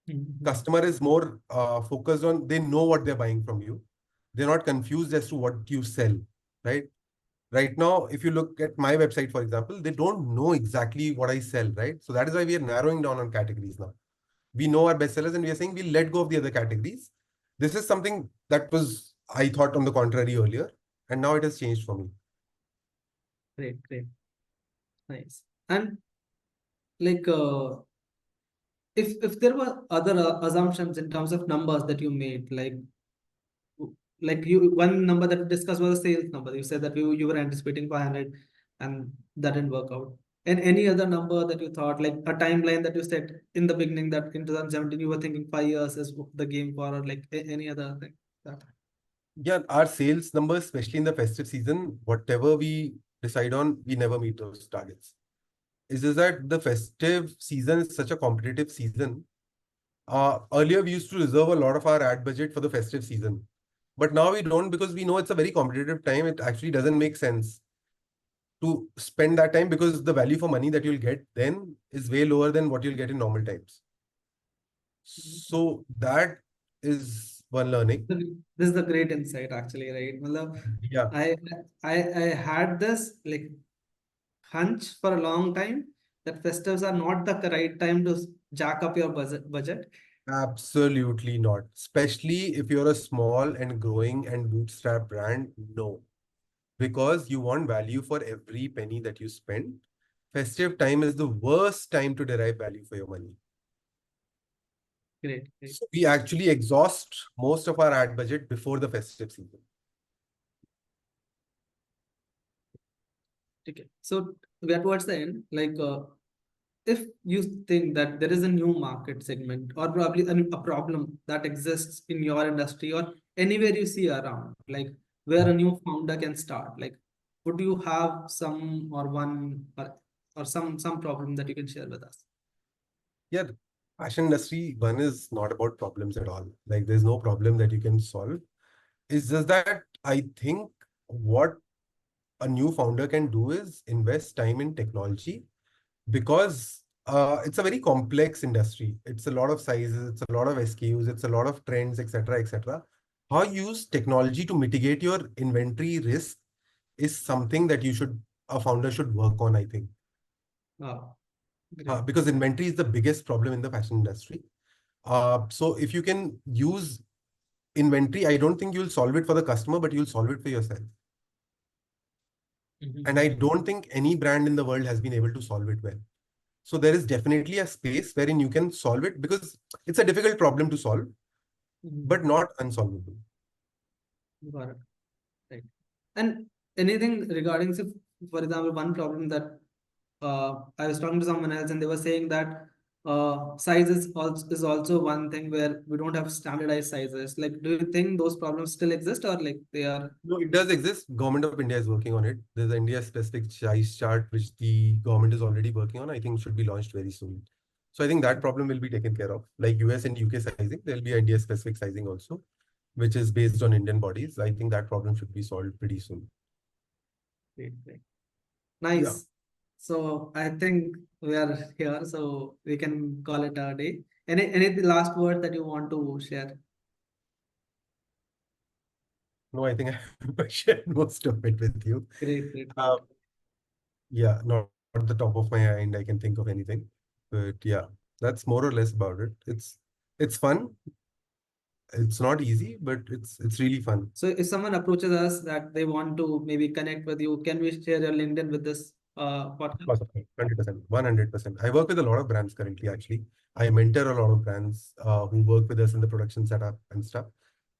Speaker 1: Mhm.
Speaker 2: Customer is more focused on, they know what they're buying from you. They're not confused as to what you sell, right? Right now, if you look at my website, for example, they don't know exactly what I sell, right? So that is why we are narrowing down on categories now. We know our bestsellers and we are saying we'll let go of the other categories. This is something that was, I thought, on the contrary earlier, and now it has changed for me.
Speaker 1: Great, great, nice. And like if there were other assumptions in terms of numbers that you made, like you one number that you discussed was a sales number. You said that you were anticipating 500 and that didn't work out. And any other number that you thought, like a timeline that you set in the beginning, that in 2017 you were thinking 5 years is the game for, or like any other thing that.
Speaker 2: Yeah, our sales numbers, especially in the festive season, whatever we decide on, we never meet those targets. It's just that the festive season is such a competitive season. Earlier, we used to reserve a lot of our ad budget for the festive season. But now we don't, because we know it's a very competitive time. It actually doesn't make sense to spend that time, because the value for money that you'll get then is way lower than what you'll get in normal times. So that is one learning.
Speaker 1: This is the great insight actually, right? Matlab,
Speaker 2: Yeah,
Speaker 1: I I had this like hunch for a long time that festives are not the right time to jack up your budget.
Speaker 2: absolutely not. Especially if you're a small and growing and bootstrap brand, no. Because you want value for every penny that you spend. Festive time is the worst time to derive value for your money.
Speaker 1: Great, great.
Speaker 2: So we actually exhaust most of our ad budget before the festive season.
Speaker 1: Okay. So we are towards the end. Like, if you think that there is a new market segment or probably a problem that exists in your industry or anywhere you see around, like where a new founder can start, like would you have some or one or some problem that you can share with us?
Speaker 2: Yeah, fashion industry, one is not about problems at all. Like, there's no problem that you can solve. It's just that I think what a new founder can do is invest time in technology, because it's a very complex industry. It's a lot of sizes, it's a lot of SKUs, it's a lot of trends, etc., etc. How you use technology to mitigate your inventory risk is something that a founder should work on, I think.
Speaker 1: Wow. Great.
Speaker 2: because inventory is the biggest problem in the fashion industry. So if you can use inventory, I don't think you'll solve it for the customer, but you'll solve it for yourself. And I
Speaker 1: Mhm.
Speaker 2: don't think any brand in the world has been able to solve it well. So there is definitely a space wherein you can solve it because it's a difficult problem to solve,
Speaker 1: Mhm.
Speaker 2: but not unsolvable.
Speaker 1: Got it. Right. And anything regarding, say, for example, one problem that I was talking to someone else and they were saying that size is also one thing where we don't have standardized sizes. Like, do you think those problems still exist or like they are?
Speaker 2: No, it does exist. Government of India is working on it. There's an India specific size chart which the government is already working on. I think should be launched very soon. So I think that problem will be taken care of. Like US and UK sizing, there'll be India specific sizing also, which is based on Indian bodies. I think that problem should be solved pretty soon.
Speaker 1: Great, great.
Speaker 2: Yeah.
Speaker 1: Nice. So I think we are here, so we can call it a day. Any last word that you want to share?
Speaker 2: No, I think I shared most of it with you.
Speaker 1: Great, great,
Speaker 2: Uh,
Speaker 1: great.
Speaker 2: yeah, not at the top of my mind, I can think of anything. But yeah, that's more or less about it. It's fun. It's not easy, but it's really fun.
Speaker 1: So if someone approaches us that they want to maybe connect with you, can we share your LinkedIn with this podcast?
Speaker 2: Of course, 100%, 100%. I work with a lot of brands currently, actually. I mentor a lot of brands who work with us in the production setup and stuff.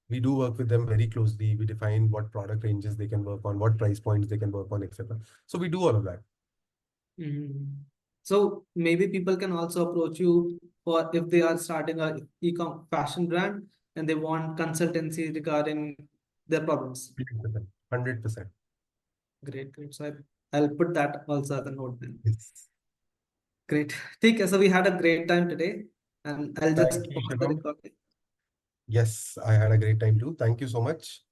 Speaker 2: We do work with them very closely. We define what product ranges they can work on, what price points they can work on, etc. So we do all of that.
Speaker 1: Mhm. So maybe people can also approach you for if they are starting a e-com fashion brand and they want consultancy regarding their problems.
Speaker 2: 100%. 100%.
Speaker 1: Great, great. So I'll put that also as a note then.
Speaker 2: Yes.
Speaker 1: Great. Okay, so we had a great time today, and I'll
Speaker 2: Thank
Speaker 1: just
Speaker 2: you,
Speaker 1: pause the
Speaker 2: Shivam.
Speaker 1: recording.
Speaker 2: Yes, I had a great time too. Thank you so much.